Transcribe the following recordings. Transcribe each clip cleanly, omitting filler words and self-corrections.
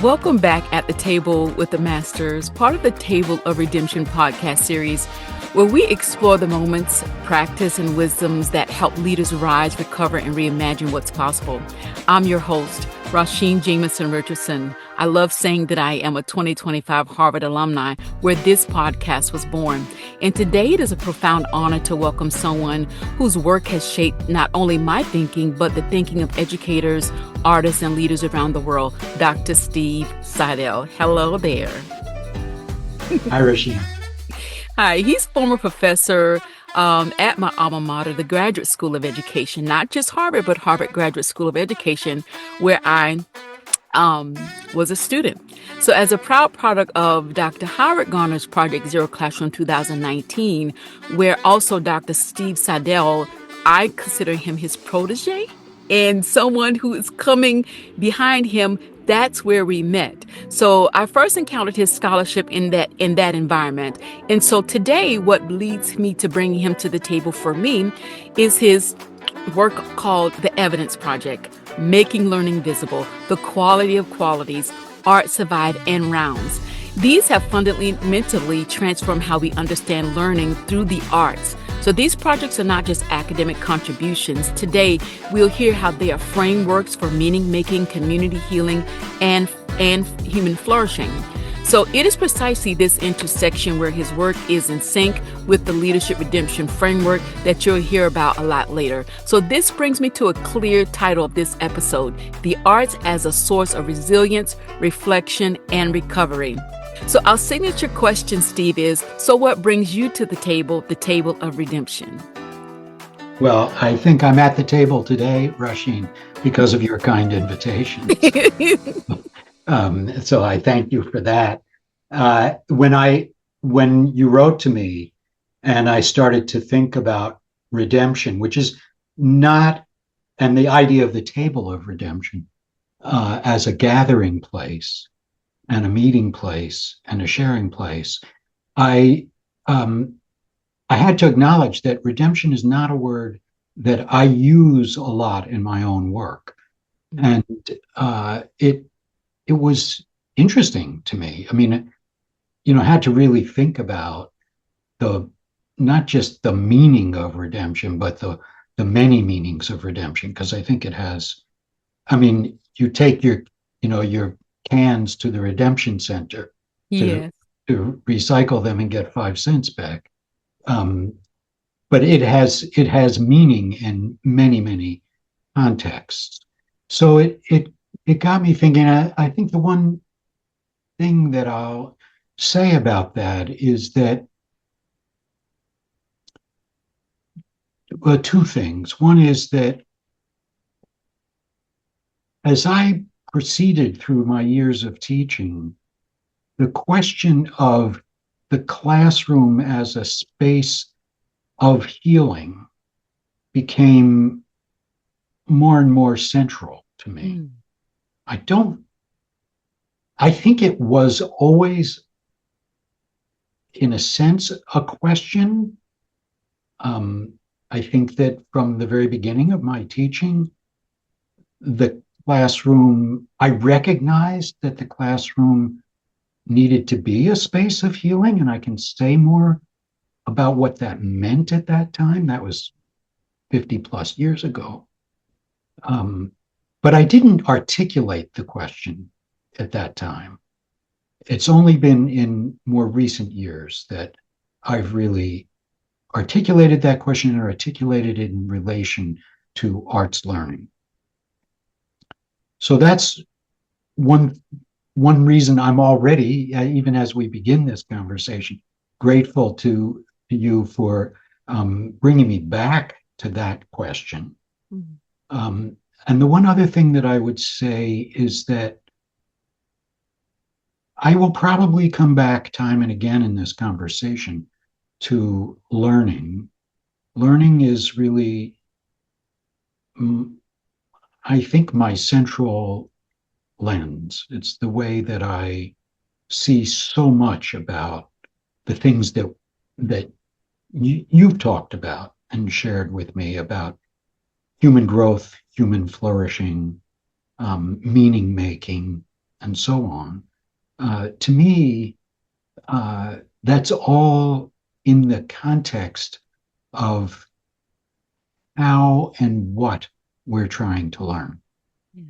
Welcome back at the Table with the Masters, part of the Table of Redemption podcast series, where we explore the moments, practice, and wisdoms that help leaders rise, recover, and reimagine what's possible. I'm your host, Rasheen Jamison-Richardson. I love saying that I am a 2025 Harvard alumni, where this podcast was born. And today it is a profound honor to welcome someone whose work has shaped not only my thinking, but the thinking of educators, artists, and leaders around the world, Dr. Steve Seidel. Hello there. Hi, Rasheen. Hi, he's former professor at my alma mater, the Graduate School of Education, not just Harvard, but Harvard Graduate School of Education, where I was a student. So as a proud product of Dr. Howard Garner's Project Zero Classroom 2019, where also Dr. Steve Seidel, I consider him his protege and someone who is coming behind him. That's where we met. So I first encountered his scholarship in that environment. And so today, what leads me to bringing him to the table for me is his work called The Evidence Project, Making Learning Visible, The Quality of Qualities, Art, Survive, and Rounds. These have fundamentally transformed how we understand learning through the arts. So these projects are not just academic contributions. Today, we'll hear how they are frameworks for meaning-making, community healing, and human flourishing. So it is precisely this intersection where his work is in sync with the leadership redemption framework that you'll hear about a lot later. So this brings me to a clear title of this episode, The Arts as a Source of Resilience, Reflection, and Recovery. So our signature question, Steve, is, so what brings you to the table of redemption? Well, I think I'm at the table today, Rasheen, because of your kind invitation. So I thank you for that. When you wrote to me and I started to think about redemption, which is not, and the idea of the table of redemption as a gathering place and a meeting place and a sharing place, I had to acknowledge that redemption is not a word that I use a lot in my own work. And it was interesting to me. I mean, I had to really think about not just the meaning of redemption, but the many meanings of redemption, because I think it has, you take your cans to the redemption center to recycle them and get 5 cents back. But it has meaning in many, many contexts. So it got me thinking. I think the one thing that I'll say about that is that, well, two things. One is that as I proceeded through my years of teaching, the question of the classroom as a space of healing became more and more central to me. I think it was always, in a sense, a question. I think that from the very beginning of my teaching, the classroom, I recognized that the classroom needed to be a space of healing, and I can say more about what that meant at that time. That was 50 plus years ago. But I didn't articulate the question at that time. It's only been in more recent years that I've really articulated that question and articulated it in relation to arts learning. So that's one reason I'm already, even as we begin this conversation, grateful to you for bringing me back to that question. Mm-hmm. And the one other thing that I would say is that I will probably come back time and again in this conversation to learning. Learning is really, I think, my central lens. It's the way that I see so much about the things that you've talked about and shared with me about human growth, human flourishing, meaning making, and so on. To me, that's all in the context of how and what we're trying to learn. Yeah.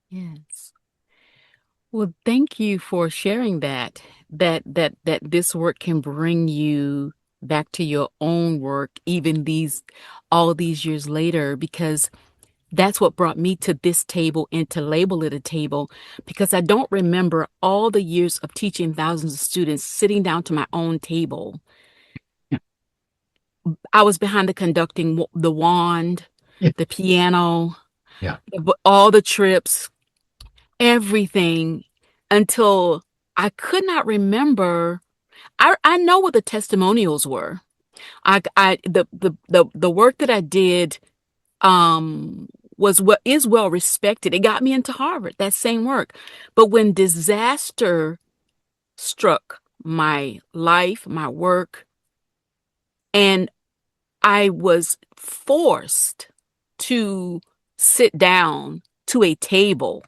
Yes. Well, thank you for sharing that. That this work can bring you back to your own work, even these all these years later, because that's what brought me to this table and to label it a table, because I don't remember all the years of teaching thousands of students sitting down to my own table. Yeah, I was behind the conducting, the wand, yeah, the piano, yeah. all the trips, everything, until I could not remember. I know what the testimonials were. The work that I did was what is well respected. It got me into Harvard, that same work. But when disaster struck my life, my work, and I was forced to sit down to a table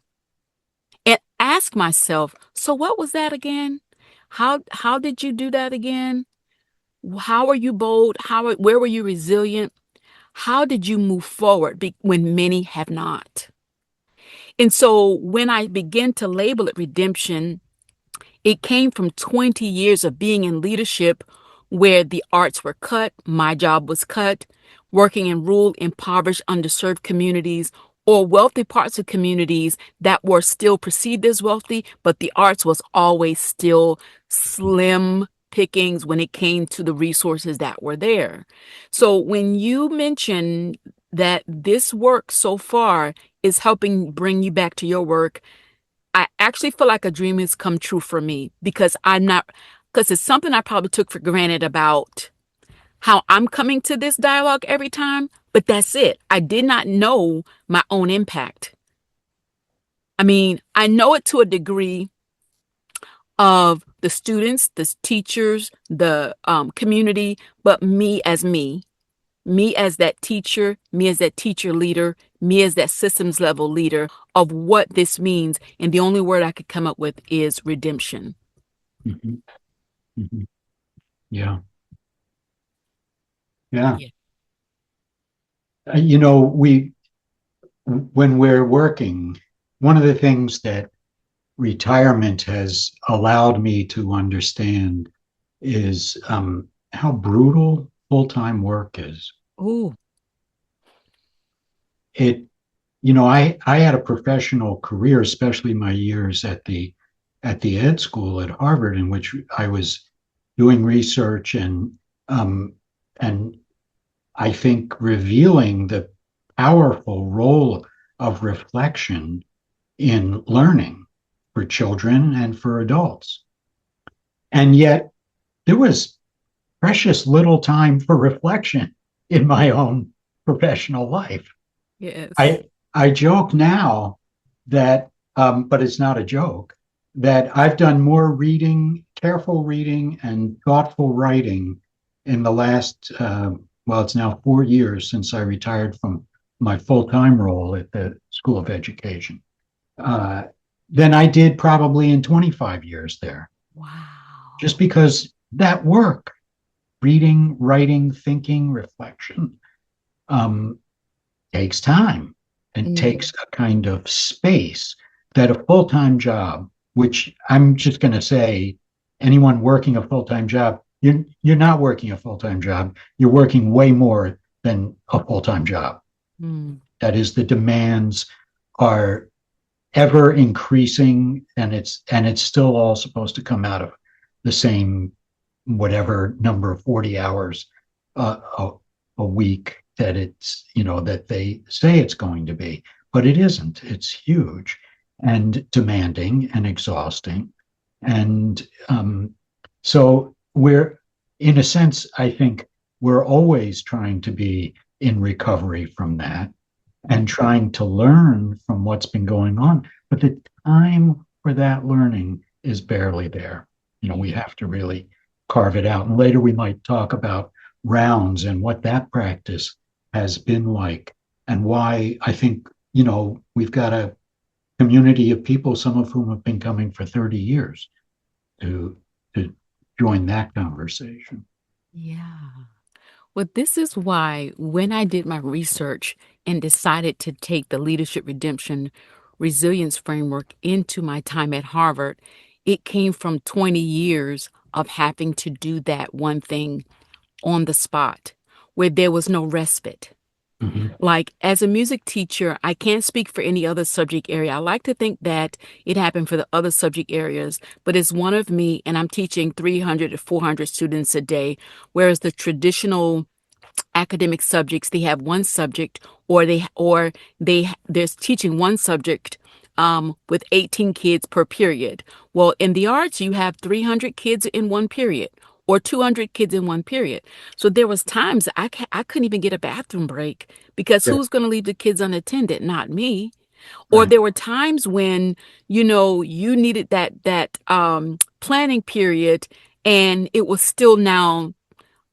and ask myself, so what was that again? How did you do that again? How are you bold? Where were you resilient? How did you move forward when many have not? And so when I began to label it redemption, it came from 20 years of being in leadership where the arts were cut, my job was cut, working in rural, impoverished, underserved communities or wealthy parts of communities that were still perceived as wealthy, but the arts was always still slim pickings when it came to the resources that were there. So when you mention that this work so far is helping bring you back to your work, I actually feel like a dream has come true for me because it's something I probably took for granted about how I'm coming to this dialogue every time, but that's it. I did not know my own impact. I mean, I know it to a degree of the students, the teachers, the community, but me as that teacher, me as that teacher leader, me as that systems level leader of what this means. And the only word I could come up with is redemption. Mhm, mhm. Yeah, yeah. Yeah. We when we're working, one of the things that retirement has allowed me to understand is how brutal full-time work is. Oh, It, I had a professional career, especially my years at the ed school at Harvard, in which I was doing research um, and I think revealing the powerful role of reflection in learning for children and for adults. And yet there was precious little time for reflection in my own professional life. yes. I joke now that, but it's not a joke, that I've done more reading, careful reading, and thoughtful writing in the last, well, it's now 4 years since I retired from my full time role at the School of Education, uh, than I did probably in 25 years there, Wow. just because that work, reading, writing, thinking, reflection, um, takes time and Mm, takes a kind of space that a full-time job, which I'm just going to say, anyone working a full-time job, you're not working a full-time job. You're working way more than a full-time job. mm, That is, the demands are ever increasing, and it's still all supposed to come out of the same whatever number of 40 hours a week that it's, that they say it's going to be, but it isn't. It's huge and demanding and exhausting. And so we're, in a sense, I think we're always trying to be in recovery from that and trying to learn from what's been going on. But the time for that learning is barely there. We yeah. have to really carve it out. And later we might talk about rounds and what that practice has been like and why I think we've got a community of people, some of whom have been coming for 30 years to to join that conversation. Yeah. Well, this is why when I did my research and decided to take the leadership redemption resilience framework into my time at Harvard, it came from 20 years of having to do that one thing on the spot where there was no respite. Mhm. Like, as a music teacher, I can't speak for any other subject area. I like to think that it happened for the other subject areas, but it's one of me, and I'm teaching 300 to 400 students a day, whereas the traditional academic subjects, they have one subject, or there's teaching one subject with 18 kids per period. Well, in the arts, you have 300 kids in one period or 200 kids in one period. So there was times I couldn't even get a bathroom break because Yeah, who's going to leave the kids unattended? Not me. Or right. there were times when, you needed that planning period, and it was still now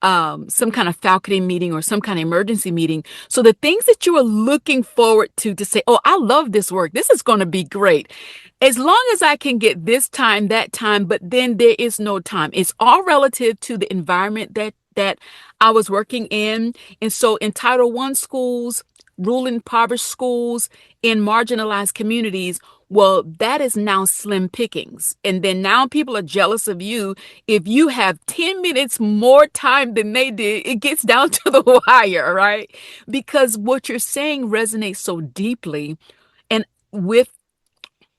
some kind of falconing meeting or some kind of emergency meeting. So the things that you are looking forward to say, oh, I love this work. This is going to be great. As long as I can get this time, that time, but then there is no time. It's all relative to the environment that I was working in. And so in Title I schools, rural impoverished schools, in marginalized communities, well, that is now slim pickings. And then now people are jealous of you if you have 10 minutes more time than they did. It gets down to the wire, right? Because what you're saying resonates so deeply. And with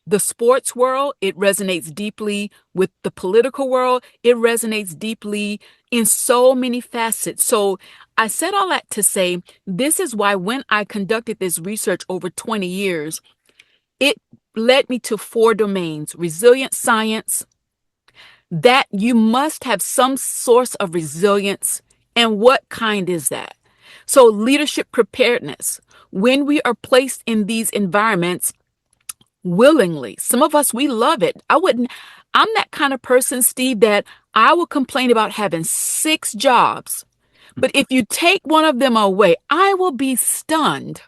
the sports world, it resonates deeply. With the political world, it resonates deeply in so many facets. So I said all that to say this is why when I conducted this research over 20 years, it led me to four domains: resilient science, that you must have some source of resilience. And what kind is that? So, leadership preparedness. When we are placed in these environments willingly, some of us, we love it. I'm that kind of person, Steve, that I will complain about having six jobs. But if you take one of them away, I will be stunned.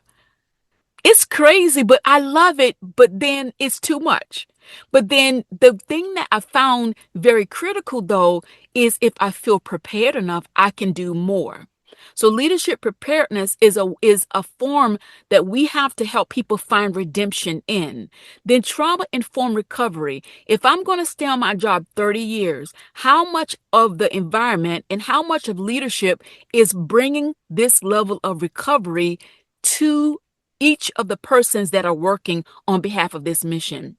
It's crazy, but I love it. But then it's too much. But then the thing that I found very critical, though, is if I feel prepared enough, I can do more. So leadership preparedness is a form that we have to help people find redemption in. Then trauma informed recovery. If I'm going to stay on my job 30 years, how much of the environment and how much of leadership is bringing this level of recovery to each of the persons that are working on behalf of this mission?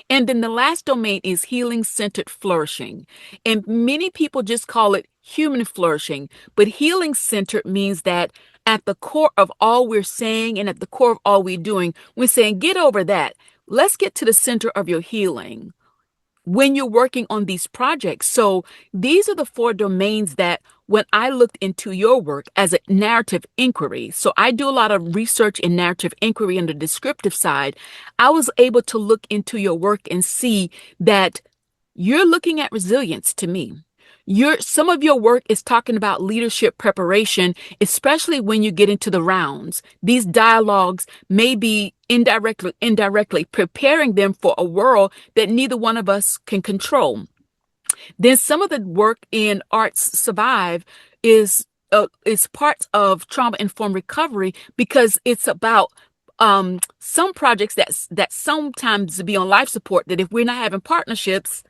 And then the last domain is healing centered flourishing. And many people just call it human flourishing, but healing centered means that at the core of all we're saying and at the core of all we're doing, we're saying, get over that. Let's get to the center of your healing when you're working on these projects. So these are the four domains that when I looked into your work as a narrative inquiry, so I do a lot of research in narrative inquiry on the descriptive side, I was able to look into your work and see that you're looking at resilience to me. Some of your work is talking about leadership preparation, especially when you get into the rounds. These dialogues may be indirectly preparing them for a world that neither one of us can control. Then some of the work in Arts Survive is parts of trauma informed recovery because it's about some projects that sometimes be on life support, that if we're not having partnerships,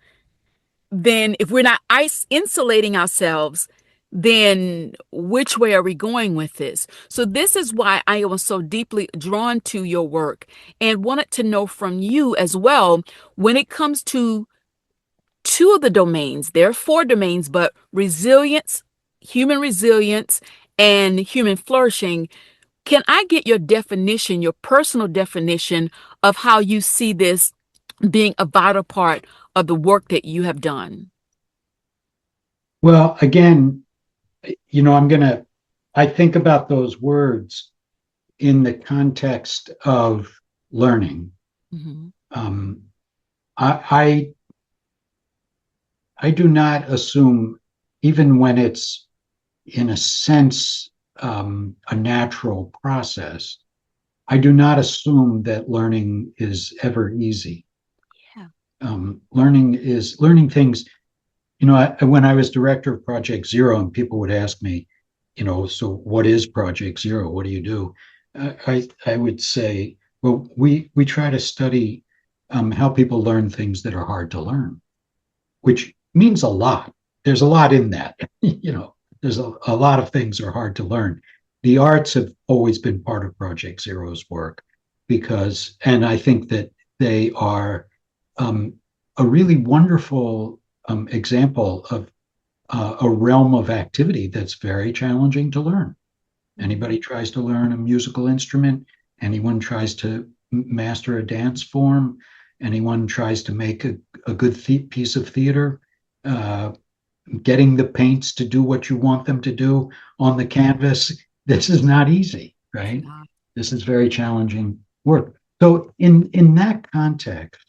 then if we're not ice insulating ourselves, then which way are we going with this? So this is why I was so deeply drawn to your work and wanted to know from you as well when it comes to two of the domains. There are four domains, but resilience, and human flourishing. Can I get your definition, your personal definition of how you see this being a vital part of the work that you have done? Well, again, I think about those words in the context of learning. Mhm. Um, I I do not assume, even when it's in a sense a natural process, I do not assume that learning is ever easy. Yeah. Learning things. When I was director of Project Zero, and people would ask me, so what is Project Zero? What do you do? I would say, well, we try to study how people learn things that are hard to learn, which means a lot. There's a lot in that. There's a lot of things are hard to learn. The arts have always been part of Project Zero's work and I think that they are um, a really wonderful example of a realm of activity that's very challenging to learn. Anybody tries to learn a musical instrument, anyone tries to master a dance form, anyone tries to make a good piece of theater, uh, getting the paints to do what you want them to do on the canvas, this is not easy, right? Yeah. This is very challenging work. So in that context,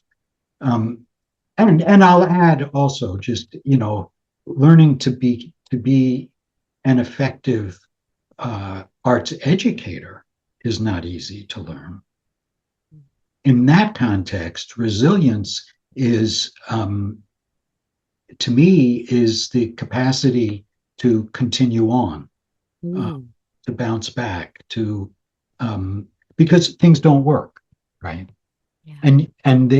um, and I'll add also just learning to be an effective arts educator is not easy to learn. In that context, resilience is, to me, is the capacity to continue on, uh, Mm. to bounce back, to because things don't work, right? Yeah. And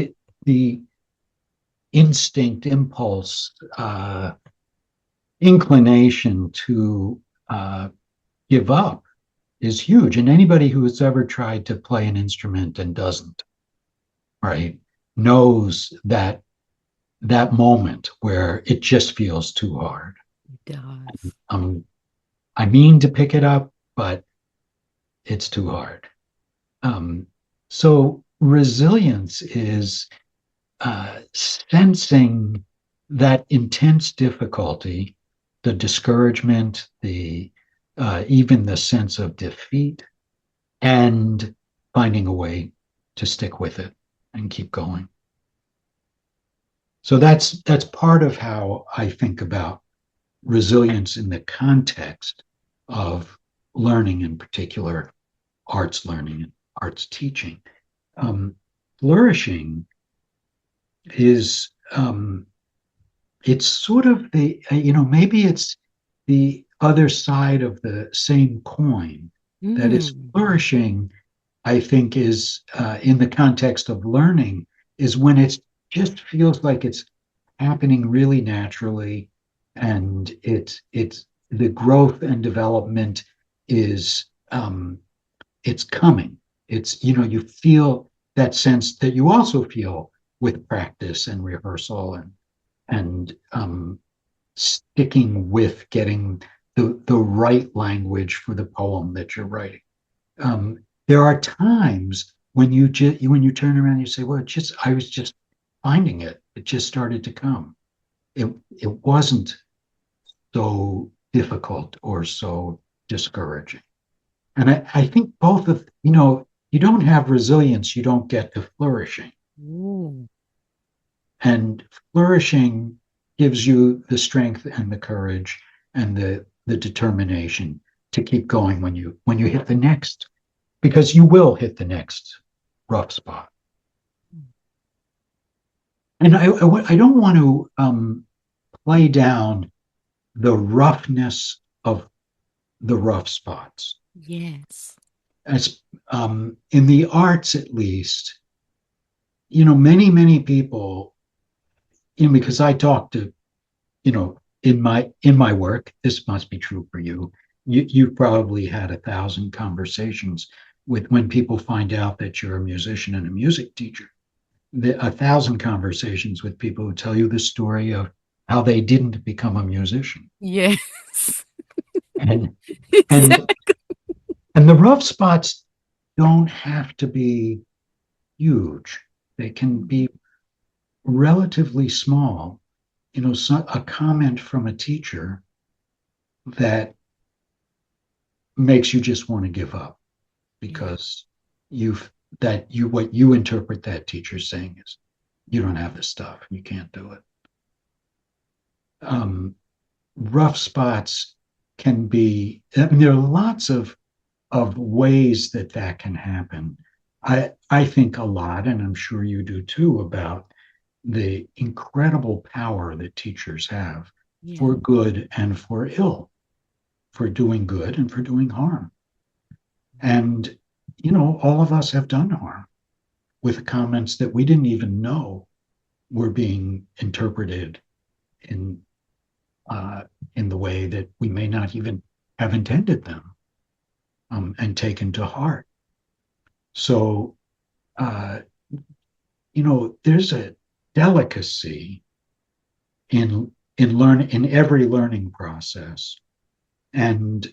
the instinct, impulse, inclination to give up is huge. And anybody who has ever tried to play an instrument and doesn't, right, knows that moment where it just feels too hard. It does. Um, I mean to pick it up, but it's too hard. Um, so resilience is sensing that intense difficulty, the discouragement, the even the sense of defeat, and finding a way to stick with it and keep going. So that's part of how I think about resilience in the context of learning, in particular, arts learning and arts teaching. Um, Flourishing is it's sort of maybe it's the other side of the same coin. That is Mm. flourishing, I think, is in the context of learning, is when it just feels like it's happening really naturally, and it's the growth and development is it's coming. It's you feel that sense that you also feel with practice and rehearsal and sticking with getting the right language for the poem that you're writing. There are times when when you turn around and you say, "Well, I was just finding it. It just started to come. It wasn't so difficult or so discouraging." And I think both of you don't have resilience, you don't get to flourishing. Ooh. And flourishing gives you the strength and the courage and the determination to keep going when you hit the next, because you will hit the next rough spot. And I don't want to play down the roughness of the rough spots. Yes. As in the arts, at least, many people, because I talk to, in my work, this must be true for you. You've probably had 1,000 conversations with when people find out that you're a musician and a music teacher. 1,000 conversations with people who tell you the story of how they didn't become a musician, Yes. and and Exactly. and the rough spots don't have to be huge. They can be relatively small. A comment from a teacher that makes you just want to give up Yeah. because you've that you what you interpret that teacher saying is you don't have the stuff, you can't do it. um, Rough spots can be, I mean, there are lots of of ways that that can happen. I think a lot, and I'm sure you do too, about the incredible power that teachers have Yeah. for good and for ill, for doing good and for doing harm. And, all of us have done harm with comments that we didn't even know were being interpreted in uh, in the way that we may not even have intended them, and taken to heart. So, uh, there's a delicacy in every learning process. And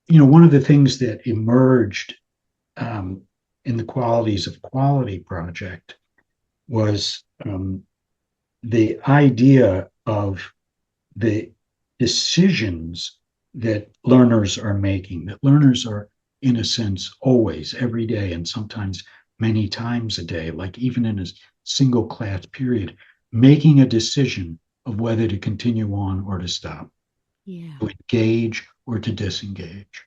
one of the things that emerged, um, in the Qualities of Quality project was, the idea of the decisions that learners are making, that learners are, in a sense, always, every day, and sometimes many times a day, like even in a single class period, making a decision of whether to continue on or to stop, Yeah. to engage or to disengage.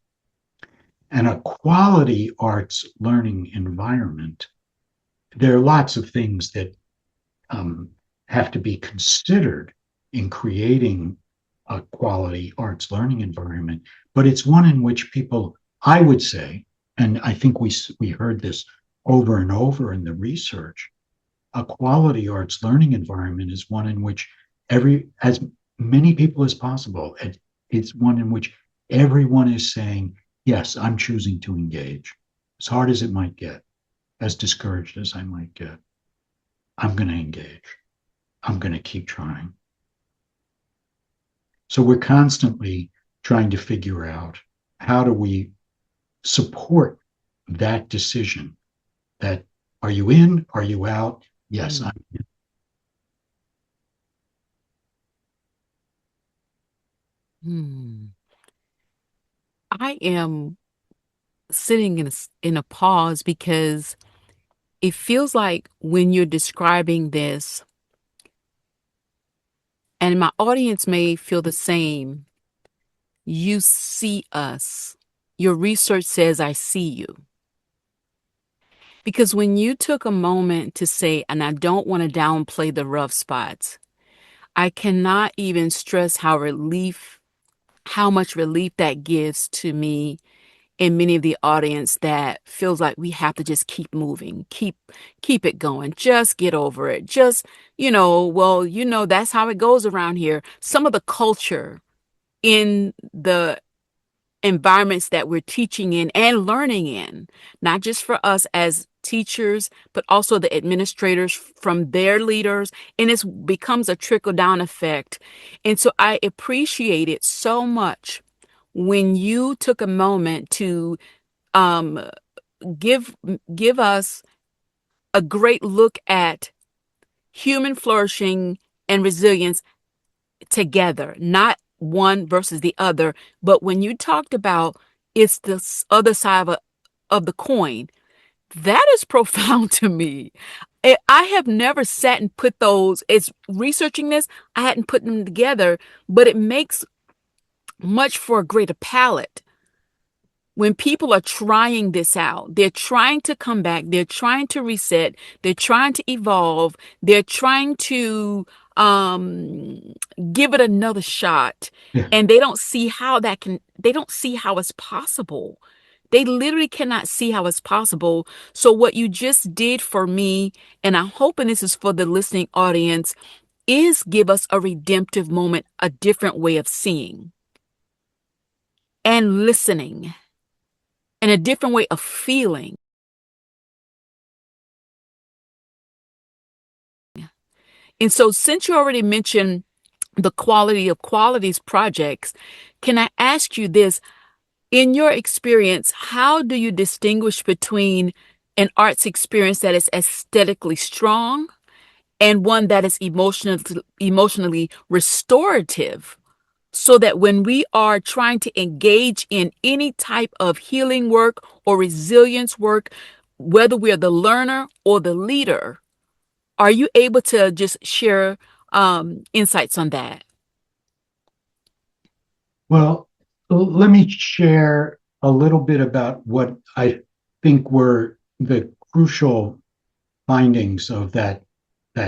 And a quality arts learning environment, there are lots of things that, um, have to be considered in creating a quality arts learning environment, but it's one in which people, I would say, and I think we heard this over and over in the research, a quality arts learning environment is one in which as many people as possible, it's one in which everyone is saying, yes, I'm choosing to engage. As hard as it might get, as discouraged as I might get, I'm going to engage. I'm going to keep trying. So we're constantly trying to figure out, how do we support that decision, that, are you in? Are you out? Yes, Mm. I'm in. Hmm. I am sitting in a pause because it feels like when you're describing this, and my audience may feel the same, you see us. Your research says, I see you. Because when you took a moment to say, and I don't want to downplay the rough spots, I cannot even stress how much relief that gives to me and many of the audience that feels like we have to just keep moving, keep it going, just get over it. Just, well, that's how it goes around here. Some of the culture in the environments that we're teaching in and learning in, not just for us as teachers, but also the administrators from their leaders. And it becomes a trickle down effect. And so I appreciate it so much when you took a moment to um, give give us a great look at human flourishing and resilience together, not one versus the other. But when you talked about it's the other side of the coin, that is profound to me. I have never sat and put those, it's researching this, I hadn't put them together, but it makes much for a greater palette. When people are trying this out, they're trying to come back, they're trying to reset, they're trying to evolve, they're trying to um, give it another shot, Yeah. and they don't see how it's possible. They literally cannot see how it's possible. So, what you just did for me, and I'm hoping this is for the listening audience, is give us a redemptive moment, a different way of seeing and listening, and a different way of feeling. And so, since you already mentioned the quality of qualities projects, can I ask you this? In your experience, how do you distinguish between an arts experience that is aesthetically strong and one that is emotionally restorative? So that when we are trying to engage in any type of healing work or resilience work, whether we're the learner or the leader, are you able to just share insights on that? Well, let me share. a little bit about what I think were the crucial findings of that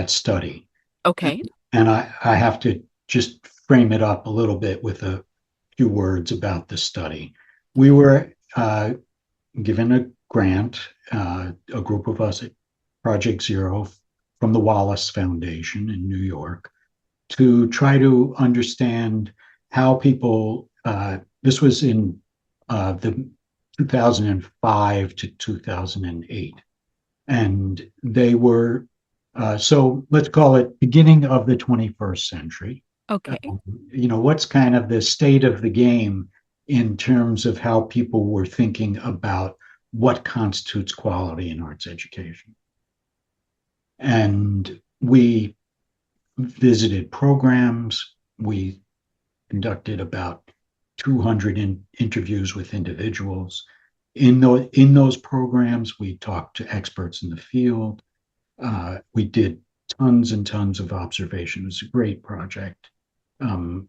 study. Okay. And I have to just frame it up a little bit with a few words about the study. We Okay. were given a grant, a group of us at Project Zero from the Wallace Foundation in New York, to try to understand how people, this was in the 2005 to 2008, and they were, so let's call it beginning of the 21st century. Okay. What's kind of the state of the game in terms of how people were thinking about what constitutes quality in arts education. And we visited programs. We conducted about 200 interviews with individuals. In those programs, we talked to experts in the field. We did tons and tons of observation. It was a great project,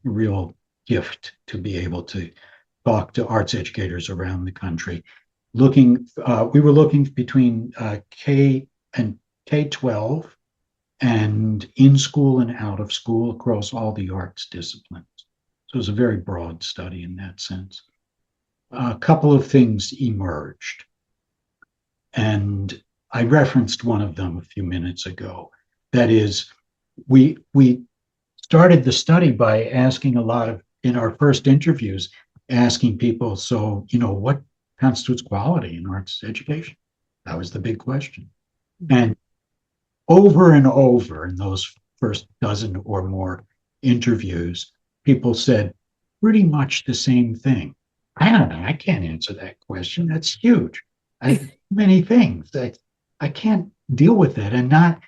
real gift to be able to talk to arts educators around the country. We were looking between K and K-12 and in school and out of school across all the arts disciplines. So it was a very broad study in that sense. A couple of things emerged, and I referenced one of them a few minutes ago. That is, we started the study by asking a lot of, in our first interviews, asking people, so, what constitutes quality in arts education? That was the big question. And over and over in those first dozen or more interviews, people said pretty much the same thing. I don't know. I can't answer that question. That's huge. Many things. I can't deal with it. And not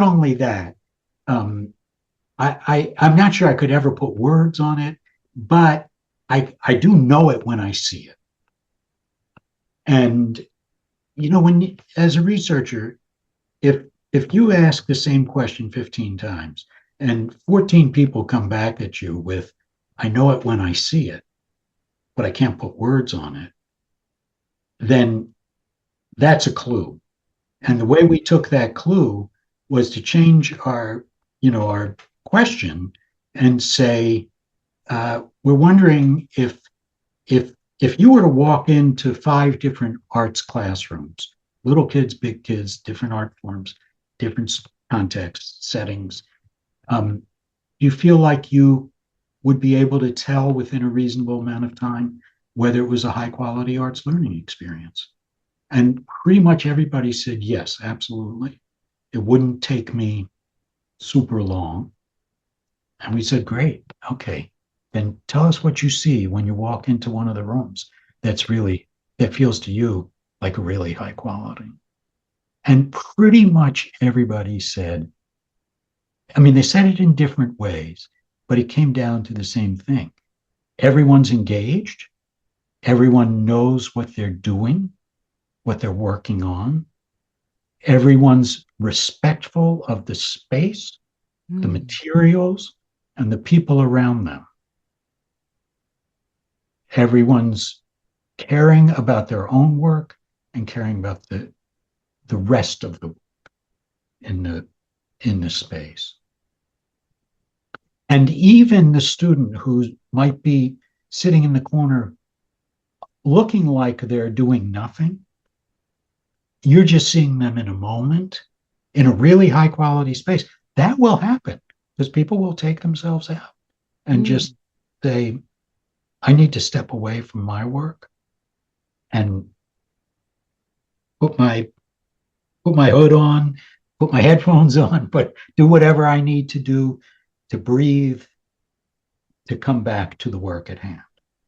only that, I'm not sure I could ever put words on it, but I do know it when I see it. And as a researcher, if you ask the same question 15 times and 14 people come back at you with, I know it when I see it, but I can't put words on it, then that's a clue. And the way we took that clue was to change our question and say, we're wondering if you were to walk into 5 different arts classrooms, little kids, big kids, different art forms, different contexts, settings, you feel like you would be able to tell within a reasonable amount of time whether it was a high quality arts learning experience? And pretty much everybody said yes, absolutely. It wouldn't take me super long. And we said, great, okay. Then tell us what you see when you walk into one of the rooms that feels to you like a really high quality. And pretty much everybody said, they said it in different ways, but it came down to the same thing. Everyone's engaged. Everyone knows what they're doing, what they're working on. Everyone's respectful of the space, the materials, and the people around them. Everyone's caring about their own work and caring about the rest of the work in the space. And even the student who might be sitting in the corner looking like they're doing nothing, you're just seeing them in a moment in a really high quality space. That will happen because people will take themselves out and just say, I need to step away from my work and put my hood on, put my headphones on, but do whatever I need to do to breathe, to come back to the work at hand,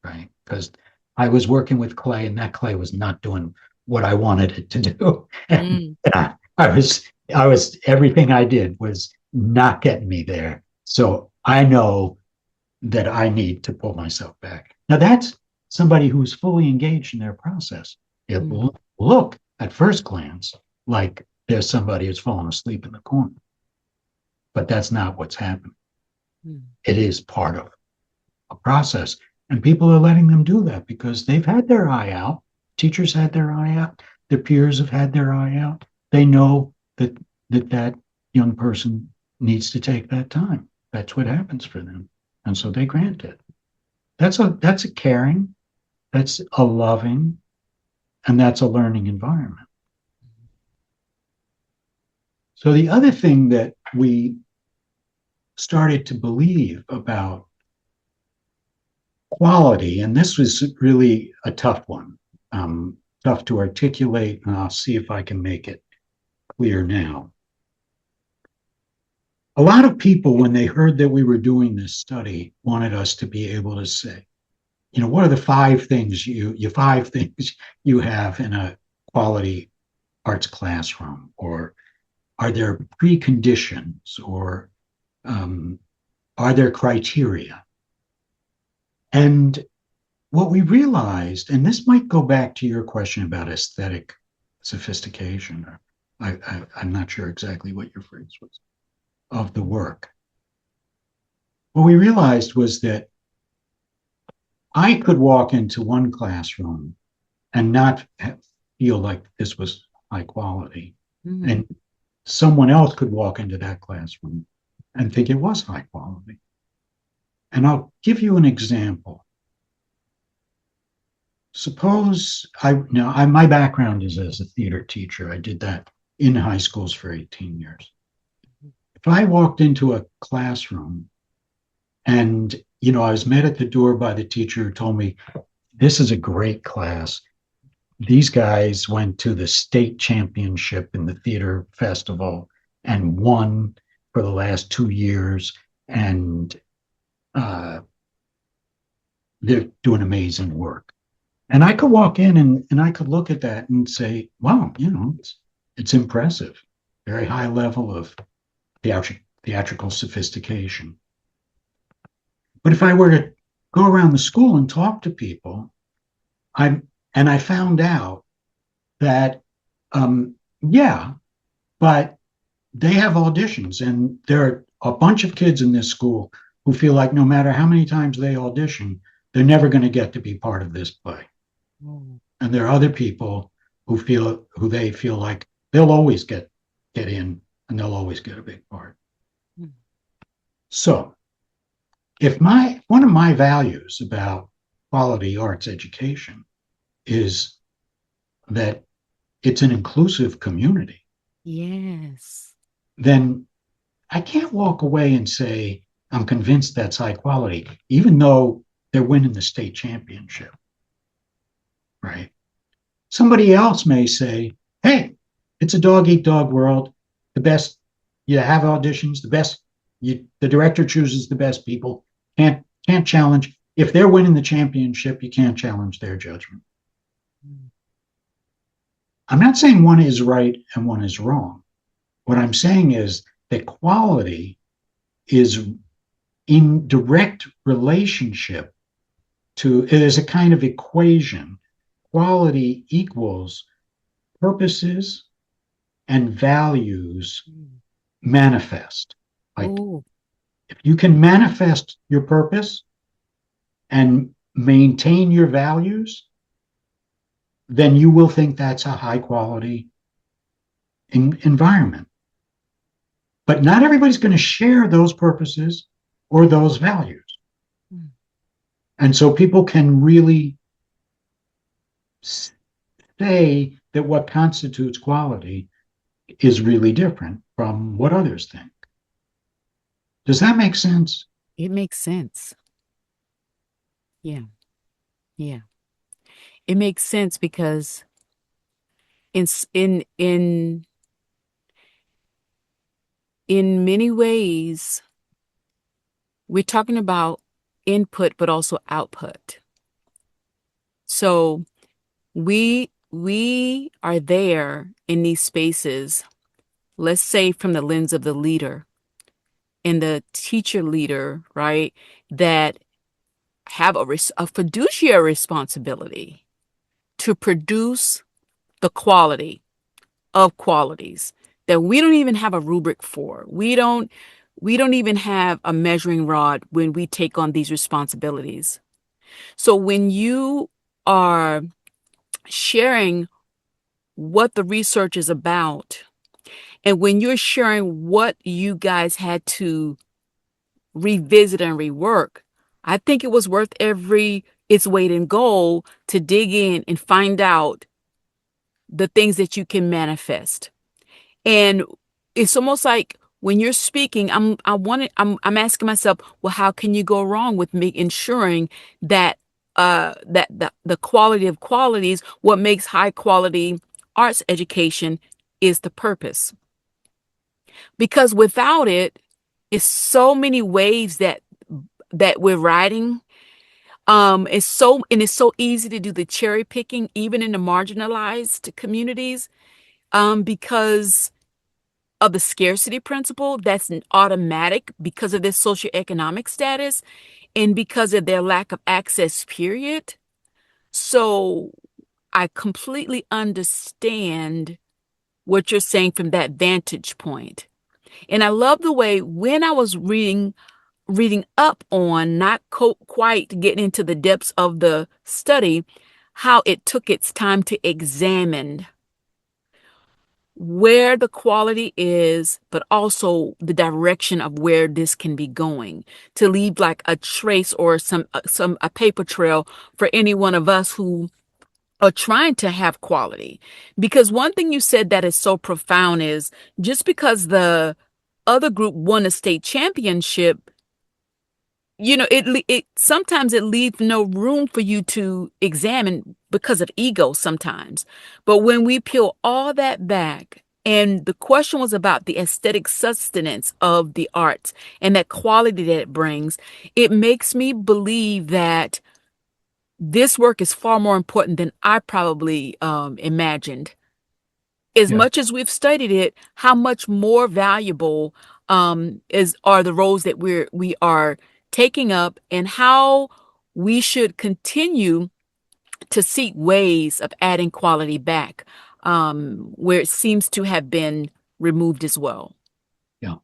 right? Because I was working with clay and that clay was not doing what I wanted it to do. And I was, everything I did was not getting me there. So I know that I need to pull myself back. Now that's somebody who's fully engaged in their process. It will look at first glance like there's somebody who's fallen asleep in the corner, but that's not what's happening. It is part of a process. And people are letting them do that because they've had their eye out. Teachers had their eye out. Their peers have had their eye out. They know that young person needs to take that time. That's what happens for them. And so they grant it. That's a caring, that's a loving, and that's a learning environment. So the other thing that we started to believe about quality, and this was really a tough one, tough to articulate, and I'll see if I can make it clear now. A lot of people, when they heard that we were doing this study, wanted us to be able to say, what are the five things you have in a quality arts classroom, or are there preconditions, or are there criteria? And what we realized, and this might go back to your question about aesthetic sophistication, or I'm not sure exactly what your phrase was, of the work. What we realized was that I could walk into one classroom and not feel like this was high quality. Mm. And someone else could walk into that classroom and think it was high quality. And I'll give you an example. Suppose my background is as a theater teacher. I did that in high schools for 18 years. If I walked into a classroom and, I was met at the door by the teacher who told me, this is a great class. These guys went to the state championship in the theater festival and won for the last 2 years. And they're doing amazing work. And I could walk in and I could look at that and say, wow, it's impressive. Very high level of theatrical sophistication. But if I were to go around the school and talk to people, I found out that, yeah, but they have auditions, and there are a bunch of kids in this school who feel like no matter how many times they audition, they're never going to get to be part of this play. Mm. And there are other people who they feel like they'll always get in and they'll always get a big part. Mm. So if one of my values about quality arts education is that it's an inclusive community. Yes. Then I can't walk away and say, I'm convinced that's high quality, even though they're winning the state championship. Right? Somebody else may say, hey, it's a dog eat dog world. The best, you have auditions, the director chooses the best people. Can't challenge. If they're winning the championship, you can't challenge their judgment. I'm not saying one is right and one is wrong. What I'm saying is that quality is in direct relationship to, it is a kind of equation. Quality equals purposes and values manifest. Like, ooh, if you can manifest your purpose and maintain your values, then you will think that's a high quality environment. But not everybody's going to share those purposes or those values. Mm. And so people can really say that what constitutes quality is really different from what others think. Does that make sense? It makes sense. Yeah. Yeah. It makes sense because in many ways we're talking about input but also output. So we are there in these spaces, let's say from the lens of the leader and the teacher leader, right, that have a fiduciary responsibility to produce the quality of qualities that we don't even have a rubric for. We don't even have a measuring rod when we take on these responsibilities. So when you are sharing what the research is about, and when you're sharing what you guys had to revisit and rework, I think it was worth every its weight in gold to dig in and find out the things that you can manifest. And it's almost like when you're speaking, I'm asking myself, well, how can you go wrong with me ensuring that the quality of qualities, what makes high quality arts education is the purpose. Because without it, it's so many waves that we're riding. It's so easy to do the cherry picking, even in the marginalized communities, because of the scarcity principle. That's an automatic because of their socioeconomic status and because of their lack of access, period. So I completely understand what you're saying from that vantage point. And I love the way when I was reading up on, not quite getting into the depths of the study, how it took its time to examine where the quality is, but also the direction of where this can be going, to leave like a trace or some a paper trail for any one of us who are trying to have quality. Because one thing you said that is so profound is just because the other group won a state championship, it sometimes it leaves no room for you to examine because of ego sometimes. But when we peel all that back, and the question was about the aesthetic sustenance of the arts and that quality that it brings, it makes me believe that this work is far more important than I probably imagined. As Yeah. much as we've studied it, how much more valuable is are the roles that we are taking up, and how we should continue to seek ways of adding quality back where it seems to have been removed as well. Yeah.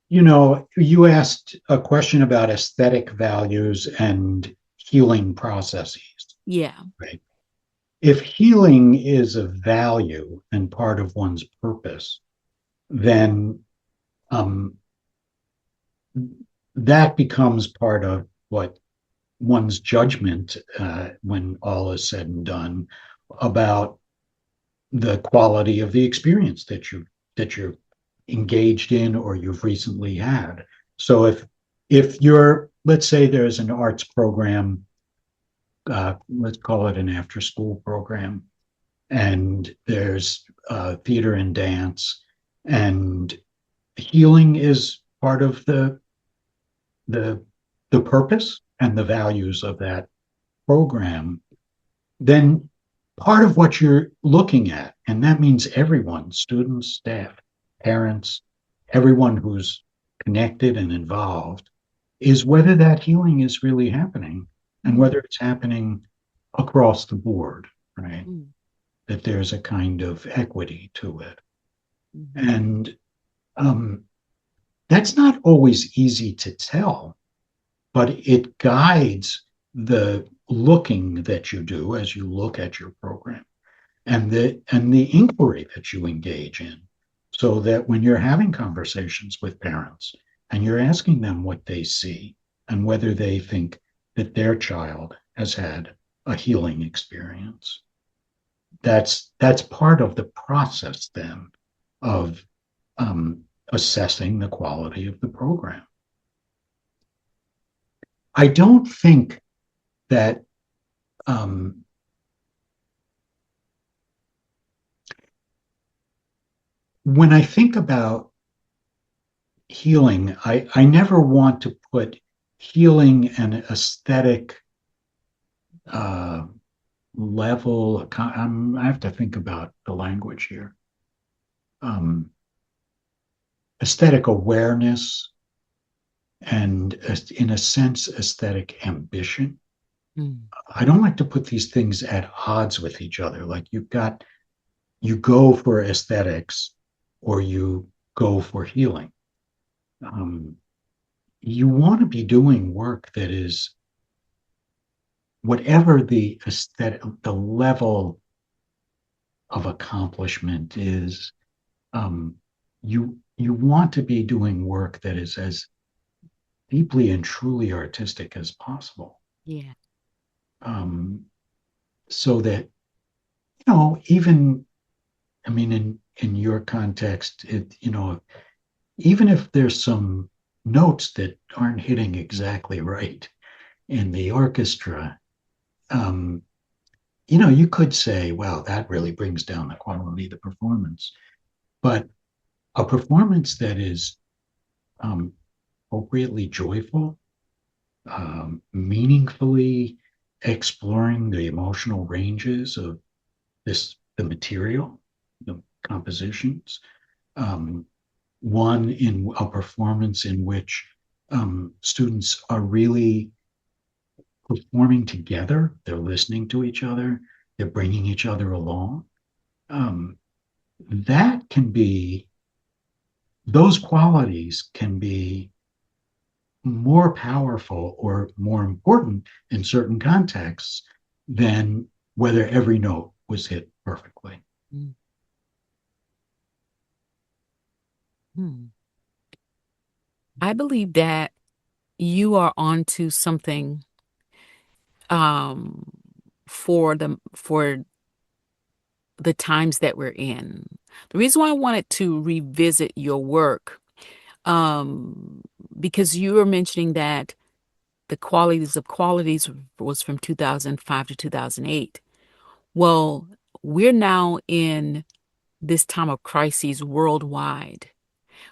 You know, you asked a question about aesthetic values and healing processes, Yeah. right? If healing is a value and part of one's purpose, then um, that becomes part of what one's judgment, when all is said and done, about the quality of the experience that you're engaged in or you've recently had. So if you're, let's say there's an arts program, let's call it an after school program, and there's theater and dance, and healing is part of the the purpose and the values of that program, then part of what you're looking at, and that means everyone, students, staff, parents, everyone who's connected and involved, is whether that healing is really happening and Mm, whether it's happening across the board, right? mm, That there's a kind of equity to it. mhm, And um, that's not always easy to tell, but it guides the looking that you do as you look at your program and the inquiry that you engage in, so that when you're having conversations with parents and you're asking them what they see and whether they think that their child has had a healing experience, that's part of the process then of um, assessing the quality of the program. I don't think that um, when I think about healing, I never want to put healing and aesthetic uh, level. I have to think about the language here. Um, Aesthetic awareness and, in a sense, aesthetic ambition. mm, I don't like to put these things at odds with each other. Like you go for aesthetics or you go for healing. Um, you want to be doing work that is whatever the aesthetic, the level of accomplishment is, you want to be doing work that is as deeply and truly artistic as possible. Yeah. Um, so that, even, I mean, in your context, even if there's some notes that aren't hitting exactly right in the orchestra, um, you could say, well, that really brings down the quality of the performance. But a performance that is um, appropriately joyful, meaningfully exploring the emotional ranges of the material, the compositions, um, one in a performance in which students are really performing together. They're listening to each other. They're bringing each other along. Um, that can be, those qualities can be more powerful or more important in certain contexts than whether every note was hit perfectly. Mm-hmm. I believe that you are onto something um, for the times that we're in. The reason why I wanted to revisit your work, um, because you were mentioning that the qualities of qualities was from 2005 to 2008. Well, we're now in this time of crises worldwide.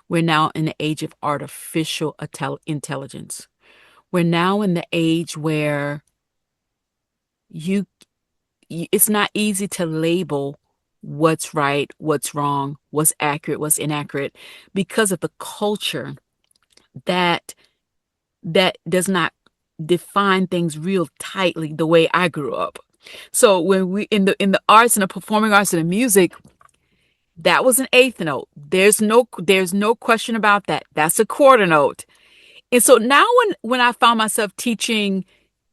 We're now in the age of artificial intelligence. We're now in the age where you it's not easy to label what's right, what's wrong, what's accurate, what's inaccurate because of the culture that does not define things real tightly the way I grew up. So when we in the arts and the performing arts and the music, that was an eighth note. There's no question about that. That's a quarter note. And so now when I found myself teaching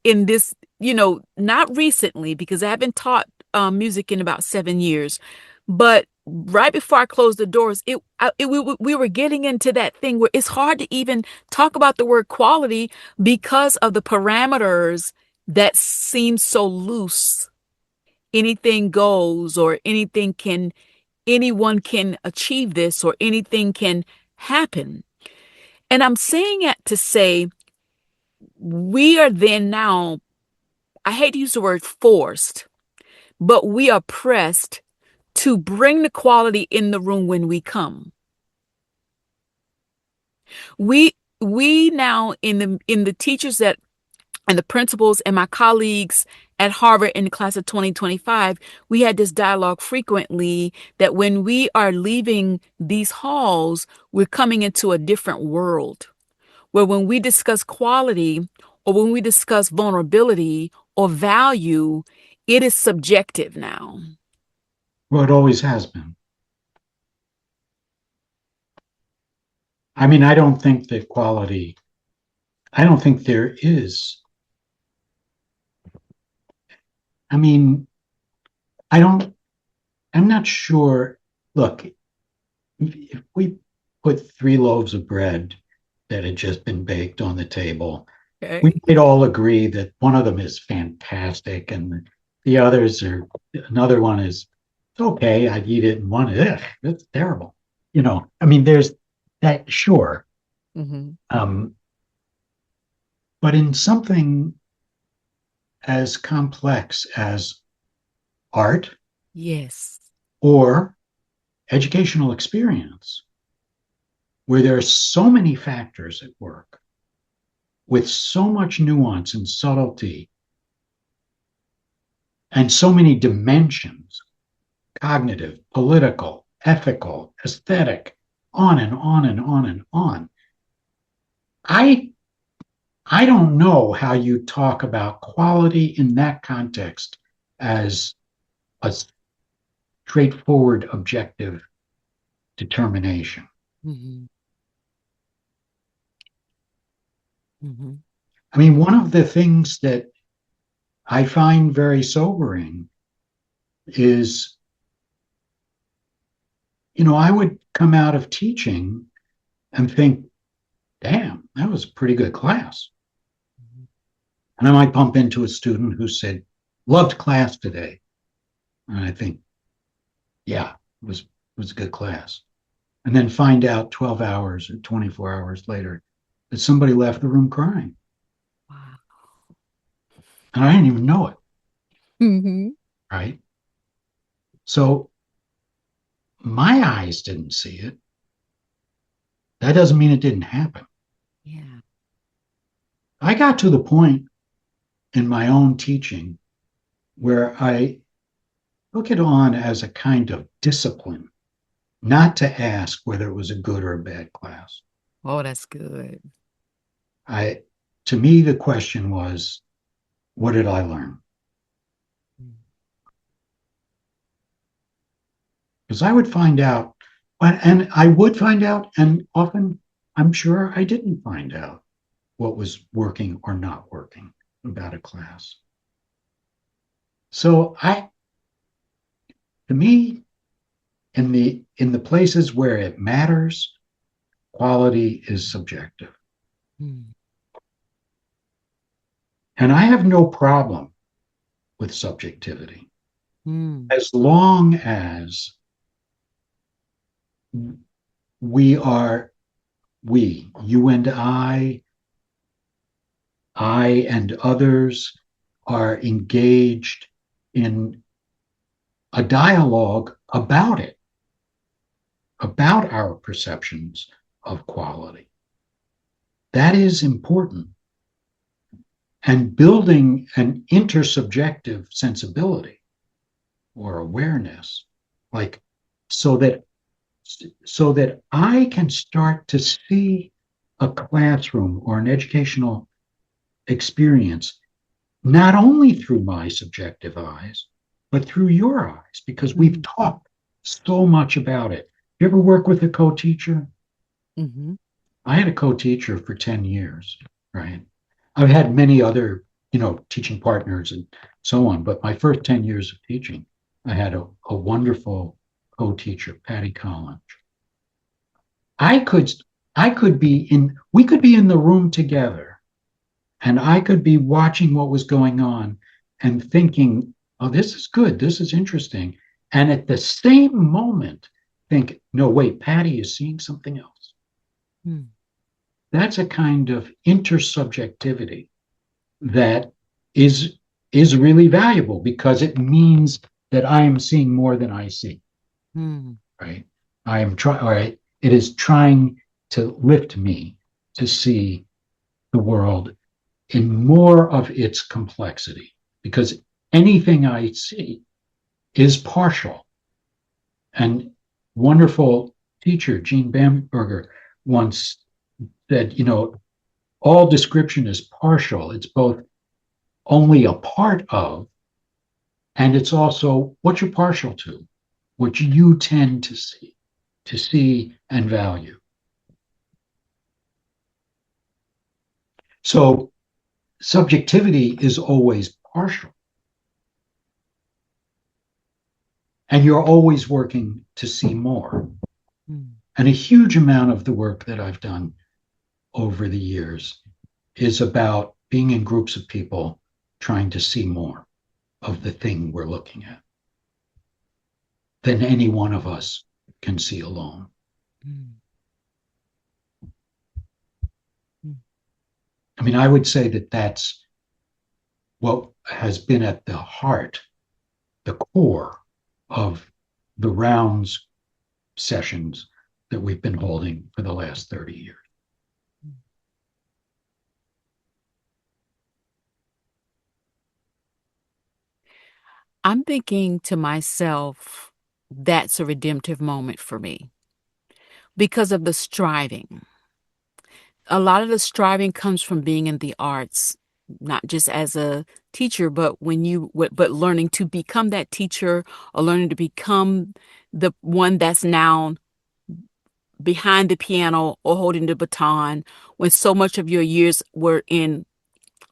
in this, not recently because I haven't taught music in about 7 years, but right before I closed the doors, we were getting into that thing where it's hard to even talk about the word quality because of the parameters that seem so loose. Anything goes, or anyone can achieve this, or anything can happen. And I'm saying it to say we are then now, I hate to use the word forced, but we are pressed to bring the quality in the room when we come. We now in the teachers that and the principals and my colleagues at Harvard in the class of 2025, we had this dialogue frequently that when we are leaving these halls, we're coming into a different world where when we discuss quality or when we discuss vulnerability or value, it is subjective now. Well, it always has been. I mean, I don't think there is. I mean, I don't, I'm not sure. Look, if we put three loaves of bread that had just been baked on the table, we Okay. might all agree that one of them is fantastic and the others are, another one is okay. I'd eat it, and one, ugh, that's terrible. I mean, there's that, sure. Hmm. Um, but in something as complex as art Yes. or educational experience, where there are so many factors at work with so much nuance and subtlety and so many dimensions, cognitive, political, ethical, aesthetic, on and on and on and on. I I don't know how you talk about quality in that context as a straightforward objective determination. Hmm. Hmm. I mean, one of the things that I find very sobering is, I would come out of teaching and think, damn, that was a pretty good class. And I might bump into a student who said, loved class today. And I think, yeah, it was a good class. And then find out 12 hours or 24 hours later that somebody left the room crying. Wow. And I didn't even know it, Mm-hmm. right? So my eyes didn't see it. That doesn't mean it didn't happen. Yeah. I got to the point in my own teaching where I took it on as a kind of discipline, not to ask whether it was a good or a bad class. Oh, that's good. I, to me, the question was, what did I learn? Because I would find out, and I would find out, and often I'm sure I didn't find out what was working or not working about a class. So to me, in the places where it matters, quality is subjective. Mm. And I have no problem with subjectivity Mm. as long as we are, you and I and others are engaged in a dialogue about it, about our perceptions of quality. That is important. And building an intersubjective sensibility or awareness, like so that I can start to see a classroom or an educational experience not only through my subjective eyes, but through your eyes, because we've Mm. talked so much about it. You ever work with a co-teacher? Mm-hmm. I had a co-teacher for 10 years, right? I've had many other, teaching partners and so on, but my first 10 years of teaching, I had a wonderful co-teacher, Patty Collins. I could we could be in the room together and I could be watching what was going on and thinking, oh, this is good, this is interesting. And at the same moment, think, no, wait, Patty is seeing something else. Mm. That's a kind of intersubjectivity that is is really valuable because it means that I am seeing more than I see, Mm. right? I am trying, all right, it is trying to lift me to see the world in more of its complexity because anything I see is partial. And wonderful teacher Jean Bamberger once said, all description is partial. It's both only a part of, and it's also what you're partial to, what you tend to see and value. So subjectivity is always partial, and you're always working to see more. Mm. And a huge amount of the work that I've done over the years is about being in groups of people trying to see more of the thing we're looking at than any one of us can see alone. Mm. Mm. I mean, I would say that that's what has been at the heart, the core of the rounds sessions that we've been holding for the last 30 years. I'm thinking to myself, that's a redemptive moment for me because of the striving. A lot of the striving comes from being in the arts, not just as a teacher, but but learning to become that teacher or learning to become the one that's now behind the piano or holding the baton when so much of your years were in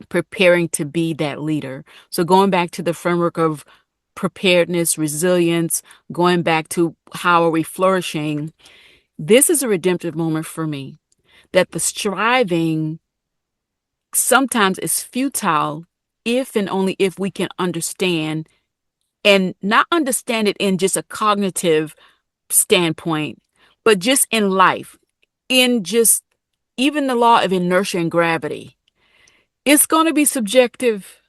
preparing to be that leader. So going back to the framework of preparedness, resilience, going back to how are we flourishing, this is a redemptive moment for me. That the striving sometimes is futile if and only if we can understand, and not understand it in just a cognitive standpoint, but just in life, in just even the law of inertia and gravity. It's going to be subjective.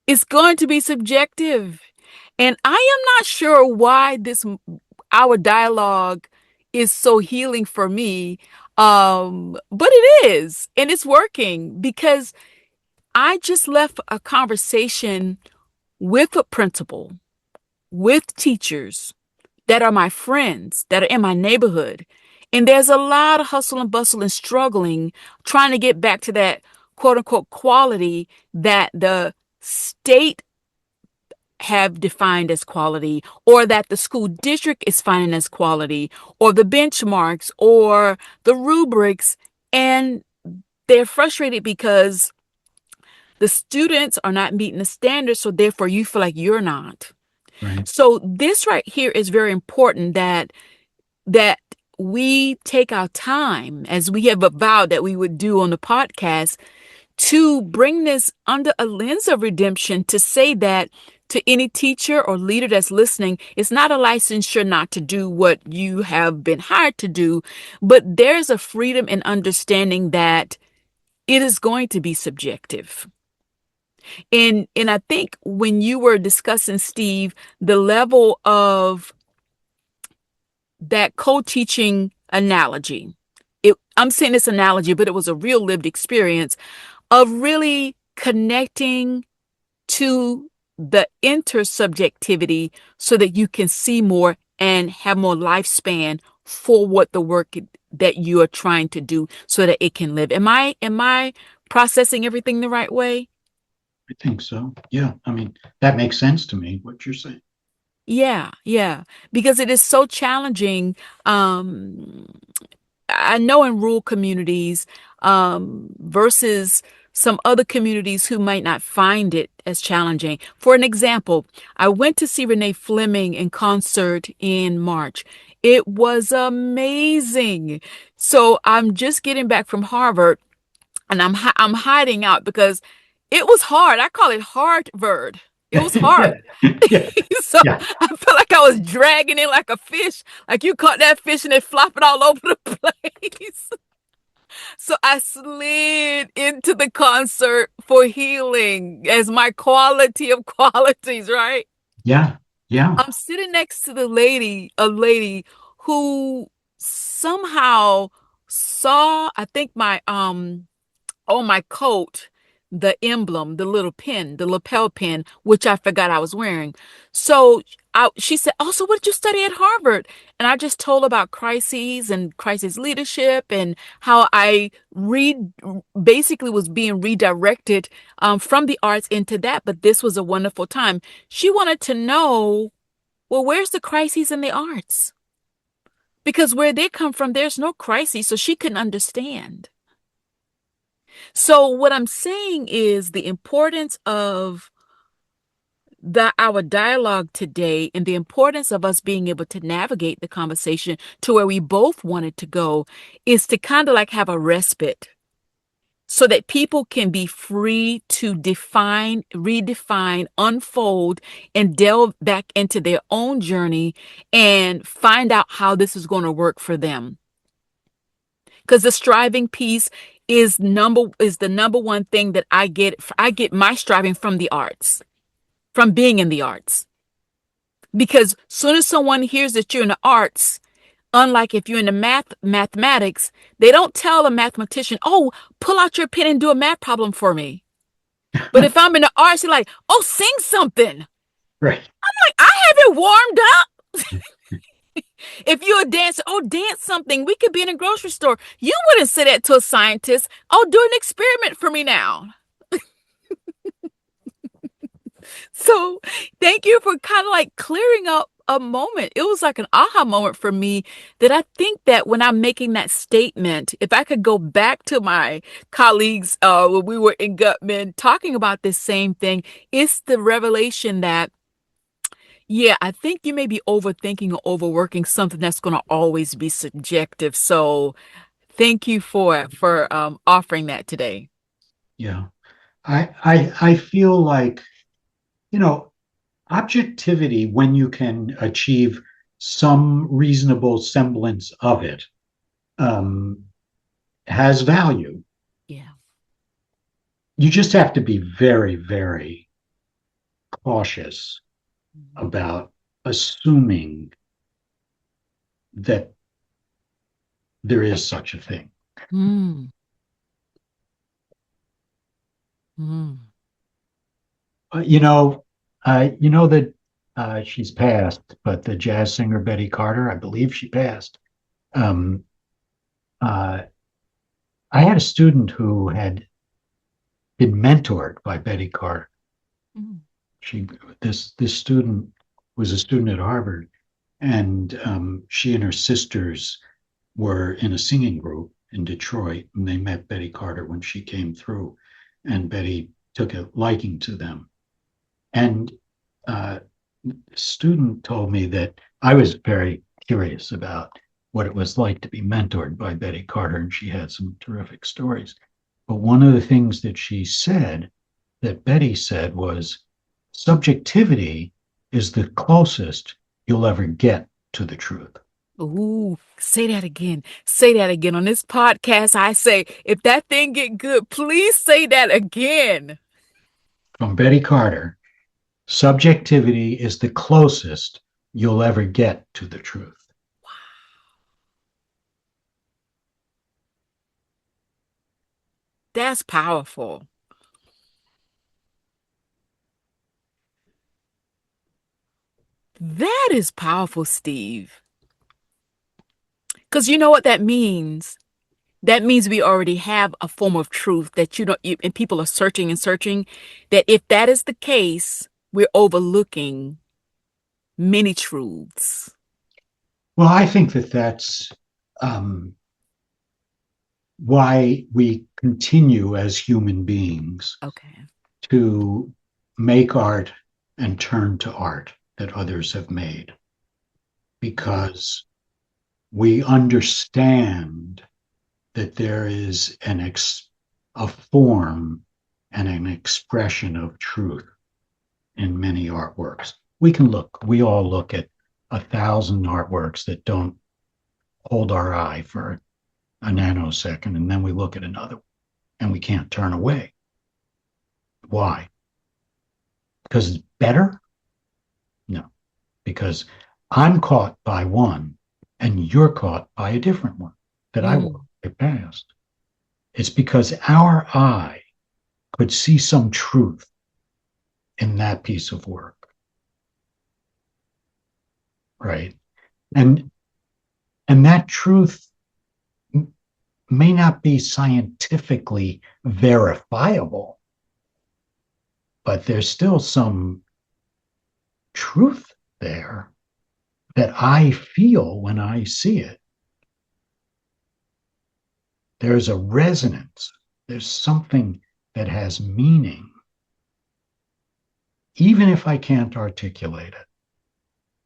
It's going to be subjective. And I am not sure why our dialogue is so healing for me. But it is, and it's working because I just left a conversation with a principal, with teachers that are my friends, that are in my neighborhood. And there's a lot of hustle and bustle and struggling, trying to get back to that quote unquote quality that the state have defined as quality, or that the school district is finding as quality, or the benchmarks or the rubrics. And they're frustrated because the students are not meeting the standards, so therefore you feel like you're not. Right. So this right here is very important, that we take our time, as we have vowed that we would do on the podcast, to bring this under a lens of redemption, to say that to any teacher or leader that's listening, it's not a licensure not to do what you have been hired to do, but there's a freedom in understanding that it is going to be subjective. And I think when you were discussing, Steve, the level of that co-teaching analogy, I'm saying this analogy, but it was a real lived experience of really connecting to the intersubjectivity so that you can see more and have more lifespan for what the work that you are trying to do so that it can live. Am I processing everything the right way? I think so. Yeah. I mean, that makes sense to me, what you're saying. Yeah, yeah, because it is so challenging. Um, I know in rural communities, versus some other communities who might not find it as challenging. For an example, I went to see Renee Fleming in concert in March. It was amazing. So I'm just getting back from Harvard, and I'm hiding out because it was hard. I call it Harvard. It was Yeah. hard. Yeah. So Yeah. I felt like I was dragging it like a fish, like you caught that fish and it flopping all over the place. So I slid into the concert for healing as my quality of qualities, right? Yeah. Yeah. I'm sitting next to a lady who somehow saw, I think on my coat, the emblem, the little pin, the lapel pin, which I forgot I was wearing. So she said, "Oh, so what did you study at Harvard?" And I just told about crises and crisis leadership, and how I basically was being redirected from the arts into that. But this was a wonderful time. She wanted to know, well, where's the crises in the arts? Because where they come from, there's no crisis, so she couldn't understand. So what I'm saying is the importance of our dialogue today, and the importance of us being able to navigate the conversation to where we both wanted to go, is to kind of like have a respite so that people can be free to define, redefine, unfold, and delve back into their own journey and find out how this is going to work for them. Because the striving piece is the number one thing that I get my striving from the arts, from being in the arts. Because soon as someone hears that you're in the arts, unlike if you're in the mathematics, they don't tell a mathematician, "Oh, pull out your pen and do a math problem for me." But if I'm in the arts, you're like, "Oh, sing something." Right. Like, I haven't warmed up. If you're a dancer, "Oh, dance something." We could be in a grocery store. You wouldn't say that to a scientist. "Oh, do an experiment for me now." So thank you for kind of like clearing up a moment. It was like an aha moment for me that I think that when I'm making that statement, if I could go back to my colleagues when we were in Gutman talking about this same thing, it's the revelation that, yeah, I think you may be overthinking or overworking something that's going to always be subjective. So thank you for offering that today. Yeah. I feel like, you know, objectivity, when you can achieve some reasonable semblance of it, um, has value. Yeah. You just have to be very, very cautious about assuming that there is such a thing. Mm, mm. You know, you know that she's passed, but the jazz singer Betty Carter, I believe she passed. Um, uh, I had a student who had been mentored by Betty Carter. Mm. She this student was a student at Harvard, and she and her sisters were in a singing group in Detroit, and they met Betty Carter when she came through, and Betty took a liking to them. And uh, the student told me that I was very curious about what it was like to be mentored by Betty Carter, and she had some terrific stories. But one of the things that she said, that Betty said, was subjectivity is the closest you'll ever get to the truth. Ooh, say that again. Say that again. On this podcast, I say, if that thing get good, please say that again. From Betty Carter, subjectivity is the closest you'll ever get to the truth. That's powerful. That is powerful, Steve. Because you know what that means? That means we already have a form of truth that and people are searching and searching. That if that is the case, we're overlooking many truths. Well, I think that that's um, why we continue as human beings Okay. to make art and turn to art that others have made, because we understand that there is a form and an expression of truth in many artworks. We all look at 1,000 artworks that don't hold our eye for a nanosecond, and then we look at another and we can't turn away. Why? Because it's better? No, because I'm caught by one and you're caught by a different one that I Mm, will get past. It's because our eye could see some truth in that piece of work, right? And that truth may not be scientifically verifiable, but there's still some truth there that I feel when I see it. There's a resonance. There's something that has meaning, even if I can't articulate it.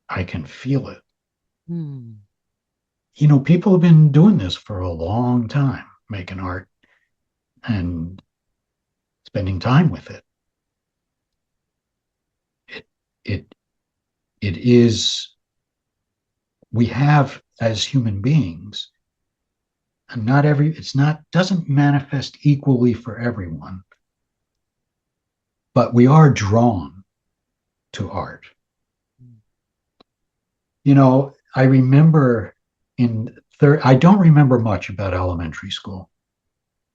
I can feel it. mm, You know, people have been doing this for a long time, making art and spending time with it. It it it is, we have, as human beings, and not every it's not doesn't manifest equally for everyone, but we are drawn to art. You know, I remember in third, I don't remember much about elementary school,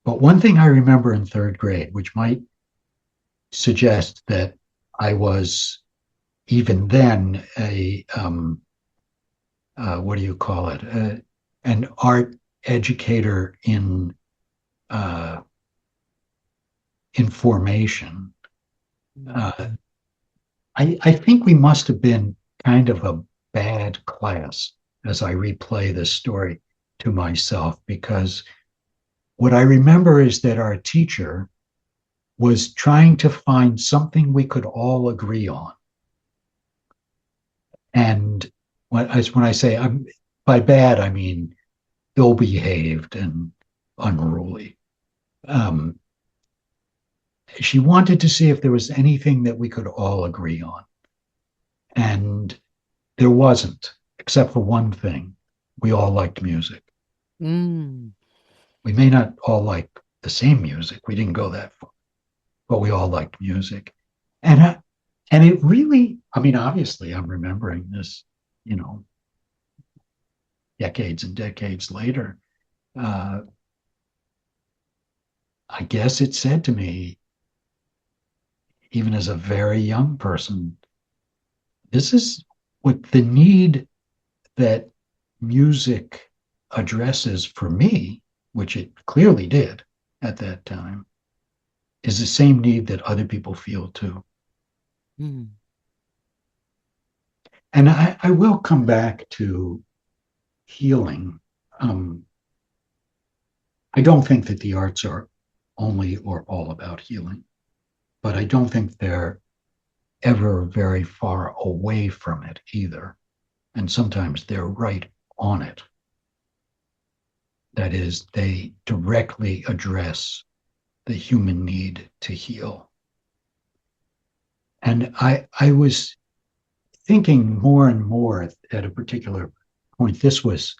but one thing I remember in third grade, which might suggest that I was even then what do you call it? An art educator uh, in formation. mm, Uh, I think we must have been kind of a bad class as I replay this story to myself, because what I remember is that our teacher was trying to find something we could all agree on. And when I say by bad, I mean ill behaved and unruly. Um, she wanted to see if there was anything that we could all agree on. And there wasn't, except for one thing. We all liked music. Mm. We may not all like the same music. We didn't go that far, but we all liked music. And and it really, I mean, obviously, I'm remembering this, you know, decades and decades later. Uh, I guess it said to me, even as a very young person, this is what the need that music addresses for me, which it clearly did at that time, is the same need that other people feel too. Mm. And I will come back to healing. Um, I don't think that the arts are only or all about healing, but I don't think they're ever very far away from it either. And sometimes they're right on it. That is, they directly address the human need to heal. And I was thinking more and more at a particular point. This was,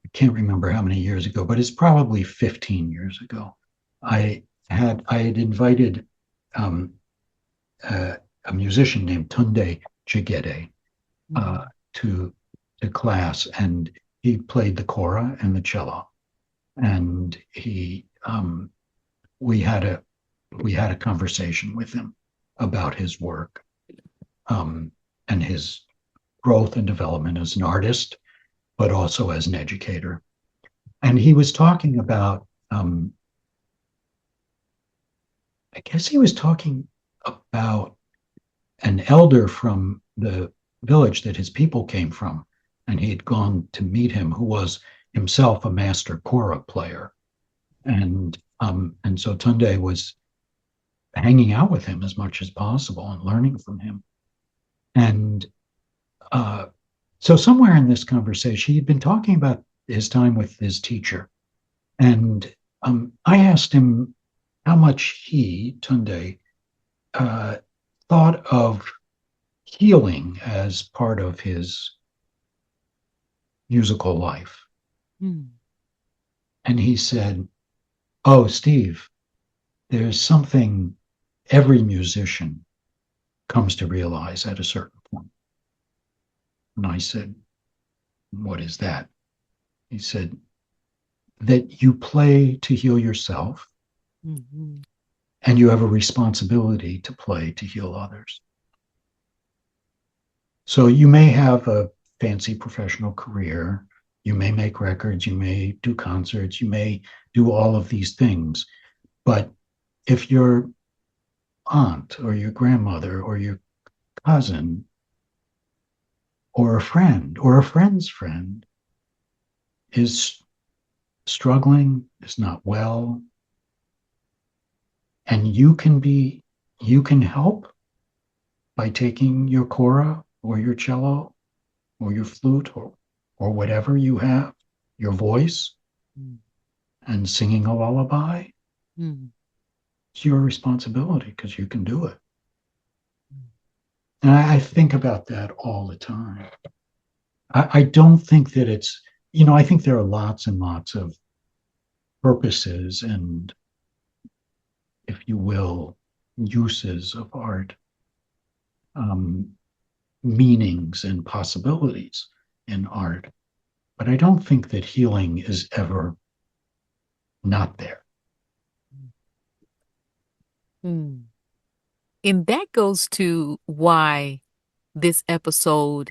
I can't remember how many years ago, but it's probably 15 years ago. I had invited um, uh, a musician named Tunde Jigede uh, Mm. to class, and he played the kora and the cello, and he we had a we had a conversation with him about his work, um, and his growth and development as an artist, but also as an educator. And he was talking about, I guess he was talking about an elder from the village that his people came from, and he had gone to meet him, who was himself a master kora player. And so Tunde was hanging out with him as much as possible and learning from him. And uh, so somewhere in this conversation, he'd been talking about his time with his teacher. And I asked him how much he, Tunde, uh, thought of healing as part of his musical life. Mm. And he said, "Oh, Steve, there's something every musician comes to realize at a certain point." And I said, "What is that?" He said, "That you play to heal yourself, Mhm. and you have a responsibility to play to heal others. So you may have a fancy professional career, you may make records, you may do concerts, you may do all of these things. But if your aunt or your grandmother or your cousin or a friend or a friend's friend is struggling, is not well, and you can help by taking your kora or your cello or your flute or whatever you have, your voice, Mm. and singing a lullaby, Mm. it's your responsibility because you can do it." Mm. And I think about that all the time. I don't think that it's, I think there are lots and lots of purposes and, if you will, uses of art, um, meanings and possibilities in art. But I don't think that healing is ever not there. Mm. And that goes to why this episode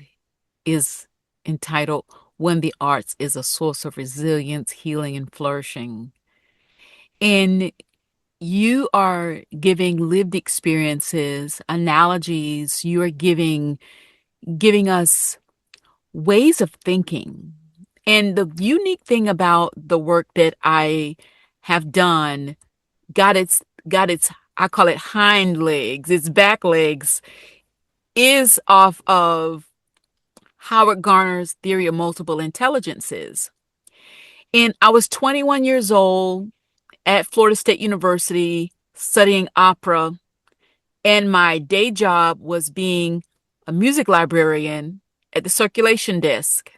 is entitled When the Arts is a Source of Resilience, Healing, and Flourishing. And you are giving lived experiences, analogies, you are giving giving us ways of thinking. And the unique thing about the work that I have done got its I call it hind legs, its back legs is off of Howard Gardner's theory of multiple intelligences. And I was 21 years old at Florida State University studying opera, and my day job was being a music librarian at the circulation desk.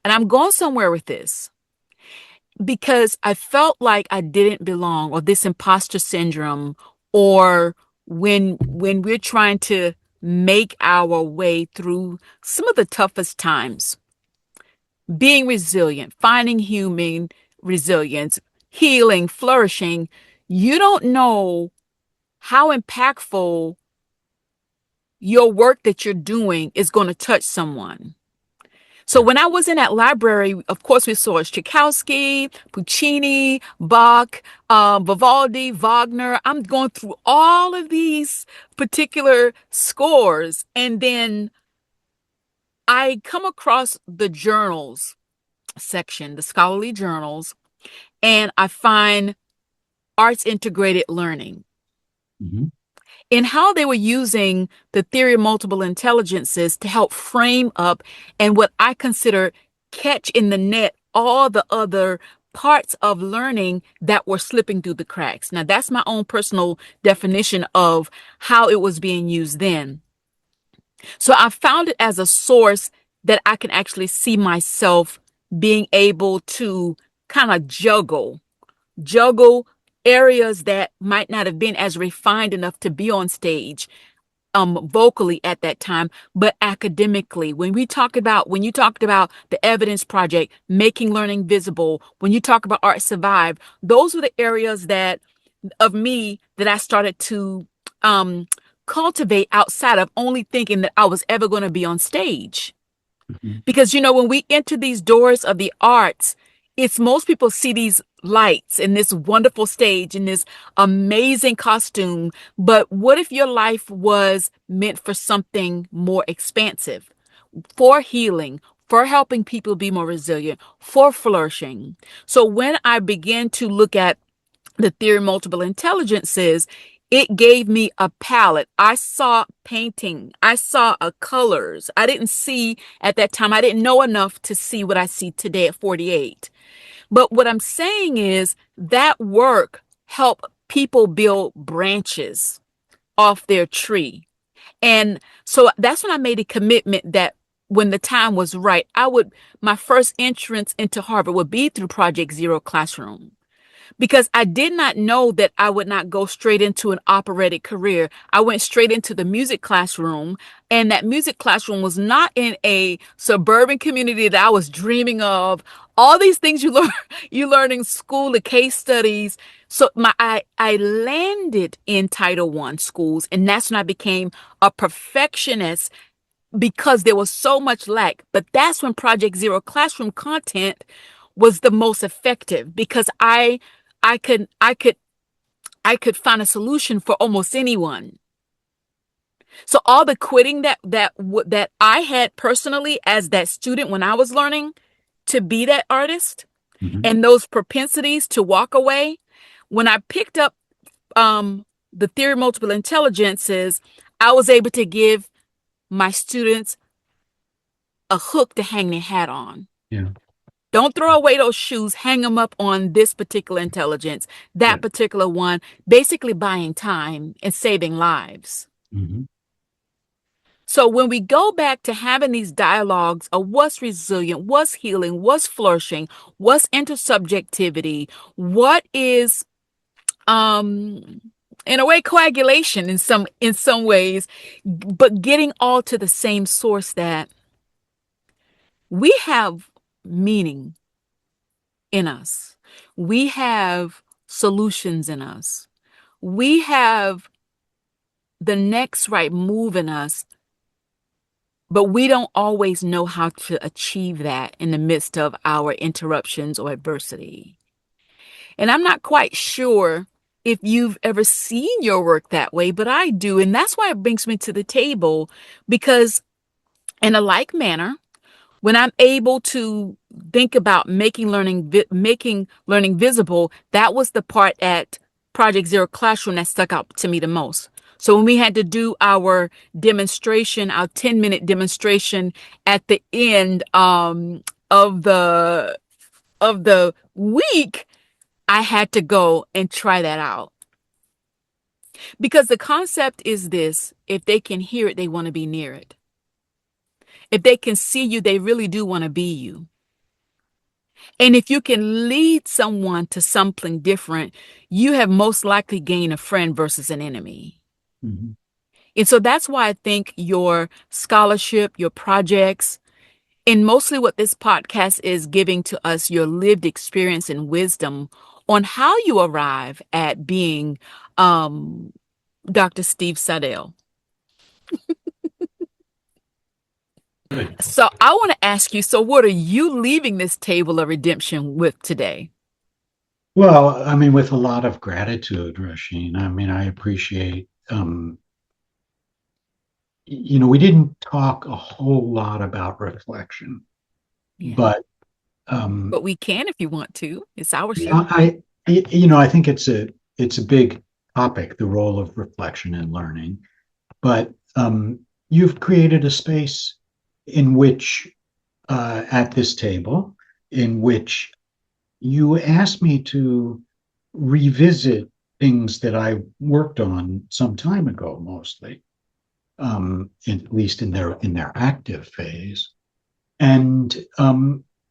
And I'm going somewhere with this because I felt like I didn't belong, or this imposter syndrome, or when we're trying to make our way through some of the toughest times, being resilient, finding human resilience, healing, flourishing, you don't know how impactful your work that you're doing is going to touch someone. So Yeah. when I was in that library, of course, we saw Tchaikovsky, Puccini, Bach, Vivaldi, Wagner. I'm going through all of these particular scores. And then I come across the journals section, the scholarly journals, and I find arts integrated learning Mhm. in how they were using the theory of multiple intelligences to help frame up and what I consider catch in the net all the other parts of learning that were slipping through the cracks. Now, that's my own personal definition of how it was being used then. So I found it as a source that I can actually see myself being able to kind of juggle areas that might not have been as refined enough to be on stage vocally at that time, but academically. When you talked about the evidence project, making learning visible, when you talk about art survive, those were the areas that of me that I started to um cultivate outside of only thinking that I was ever going to be on stage. Mhm. Because, when we enter these doors of the arts, it's most people see these lights and this wonderful stage and this amazing costume. But what if your life was meant for something more expansive, for healing, for helping people be more resilient, for flourishing? So when I began to look at the theory of multiple intelligences, it gave me a palette. I saw painting. I saw colors. I didn't see at that time, I didn't know enough to see what I see today at 48. But what I'm saying is that work helped people build branches off their tree. And so that's when I made a commitment that when the time was right, my first entrance into Harvard would be through Project Zero Classroom, because I did not know that I would not go straight into an operatic career. I went straight into the music classroom, and that music classroom was not in a suburban community that I was dreaming of. All these things you learn in school, the case studies. So I landed in Title I schools, and that's when I became a perfectionist because there was so much lack. But that's when Project Zero classroom content was the most effective, because I could I could I could find a solution for almost anyone. So all the quitting that I had personally as that student when I was learning to be that artist, Mhm. and those propensities to walk away, when I picked up the theory of multiple intelligences, I was able to give my students a hook to hang their hat on. Yeah. Don't throw away those shoes, hang them up on this particular intelligence, Yeah. that particular one, basically buying time and saving lives. Mhm. So when we go back to having these dialogues of what's resilient, what's healing, what's flourishing, what's intersubjectivity, what is in a way coagulation in some ways, but getting all to the same source that we have meaning in us. We have solutions in us. We have the next right move in us, but we don't always know how to achieve that in the midst of our interruptions or adversity. And I'm not quite sure if you've ever seen your work that way, but I do. And that's why it brings me to the table, because In a like manner, when I'm able to think about making learning visible, that was the part at Project Zero Classroom that stuck out to me the most. So when we had to do our demonstration, our 10-minute demonstration at the end of the week, I had to go and try that out. Because the concept is this: if they can hear it, they want to be near it. If they can see you, they really do want to be you. And if you can lead someone to something different, you have most likely gained a friend versus an enemy. Mhm. And so that's why I think your scholarship, your projects, and mostly what this podcast is giving to us, your lived experience and wisdom on how you arrive at being um, Dr. Steve Seidel. Good. So I want to ask you, so what are you leaving this table of redemption with today? Well, I mean, with a lot of gratitude, Rasheen. I mean, I appreciate, we didn't talk a whole lot about reflection, Yeah. but um, But we can if you want to. It's our yeah, show. I think it's a big topic, the role of reflection in learning. But you've created a space in which, at this table, in which you asked me to revisit things that I worked on some time ago, mostly, at least in their active phase, and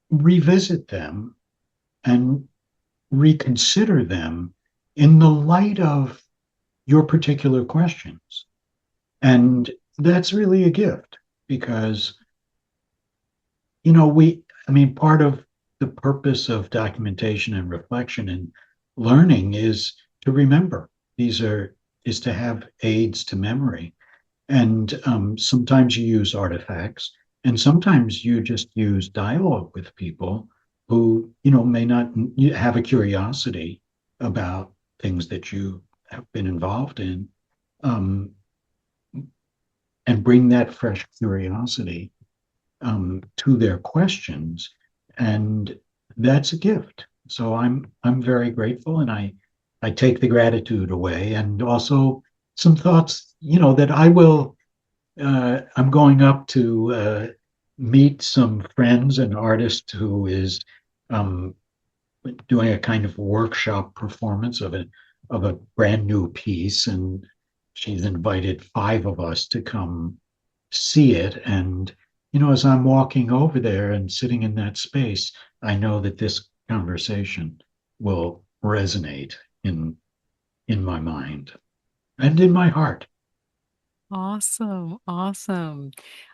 revisit them and reconsider them in the light of your particular questions. And that's really a gift because, I mean, part of the purpose of documentation and reflection and learning is to remember. These are, is to have aids to memory. And sometimes you use artifacts, and sometimes you just use dialogue with people who, may not have a curiosity about things that you have been involved in, um, and bring that fresh curiosity to their questions, and that's a gift. So I'm very grateful, and I take the gratitude away, and also some thoughts, that I will. I'm going up to meet some friends and artists who is um, doing a kind of workshop performance of a brand new piece, and she's invited five of us to come see it. And as I'm walking over there and sitting in that space, I know that this conversation will resonate in my mind and in my heart. Awesome. Awesome.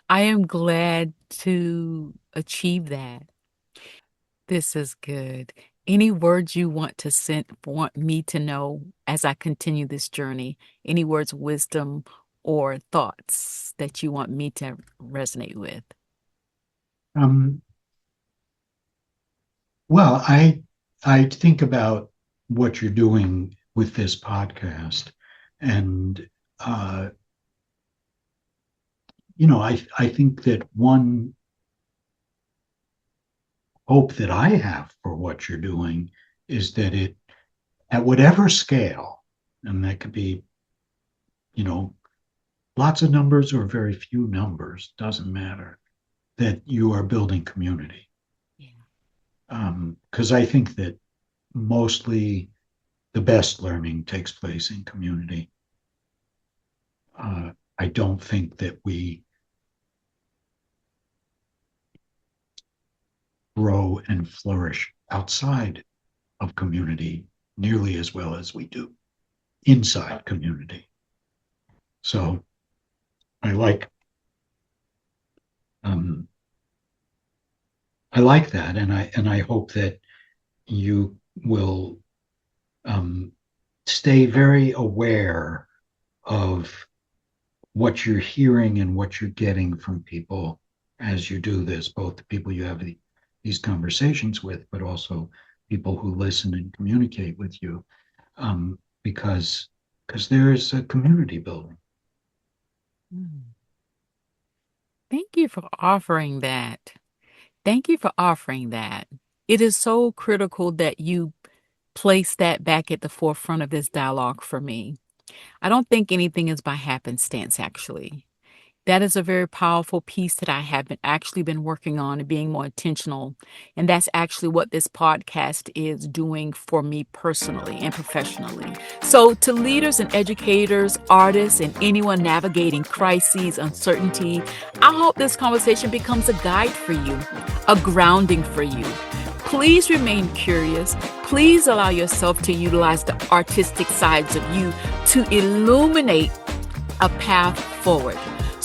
I am glad to achieve that. This is good. Any words you want to send, want me to know as I continue this journey? Any words, of wisdom, or thoughts that you want me to resonate with? um, well, I think about what you're doing with this podcast, and uh, I think that one hope that I have for what you're doing is that it, at whatever scale, and that could be, you know, lots of numbers or very few numbers, doesn't matter, that you are building community. Yeah. Because I think that mostly the best learning takes place in community. I don't think that we grow and flourish outside of community nearly as well as we do inside community. So I like um, I like that, and I hope that you will stay very aware of what you're hearing and what you're getting from people as you do this, both the people you have these conversations with, but also people who listen and communicate with you, because there is a community building. Mm. Thank you for offering that. Thank you for offering that. It is so critical that you place that back at the forefront of this dialogue for me. I don't think anything is by happenstance, actually. That is a very powerful piece that I have been working on and being more intentional. And that's actually what this podcast is doing for me personally and professionally. So, to leaders and educators, artists, and anyone navigating crises, uncertainty, I hope this conversation becomes a guide for you, a grounding for you. Please remain curious. Please allow yourself to utilize the artistic sides of you to illuminate a path forward.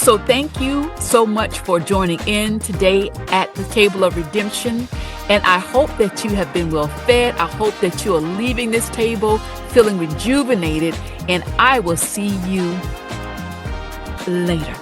So thank you so much for joining in today at the table of redemption. And I hope that you have been well fed. I hope that you are leaving this table feeling rejuvenated. And I will see you later.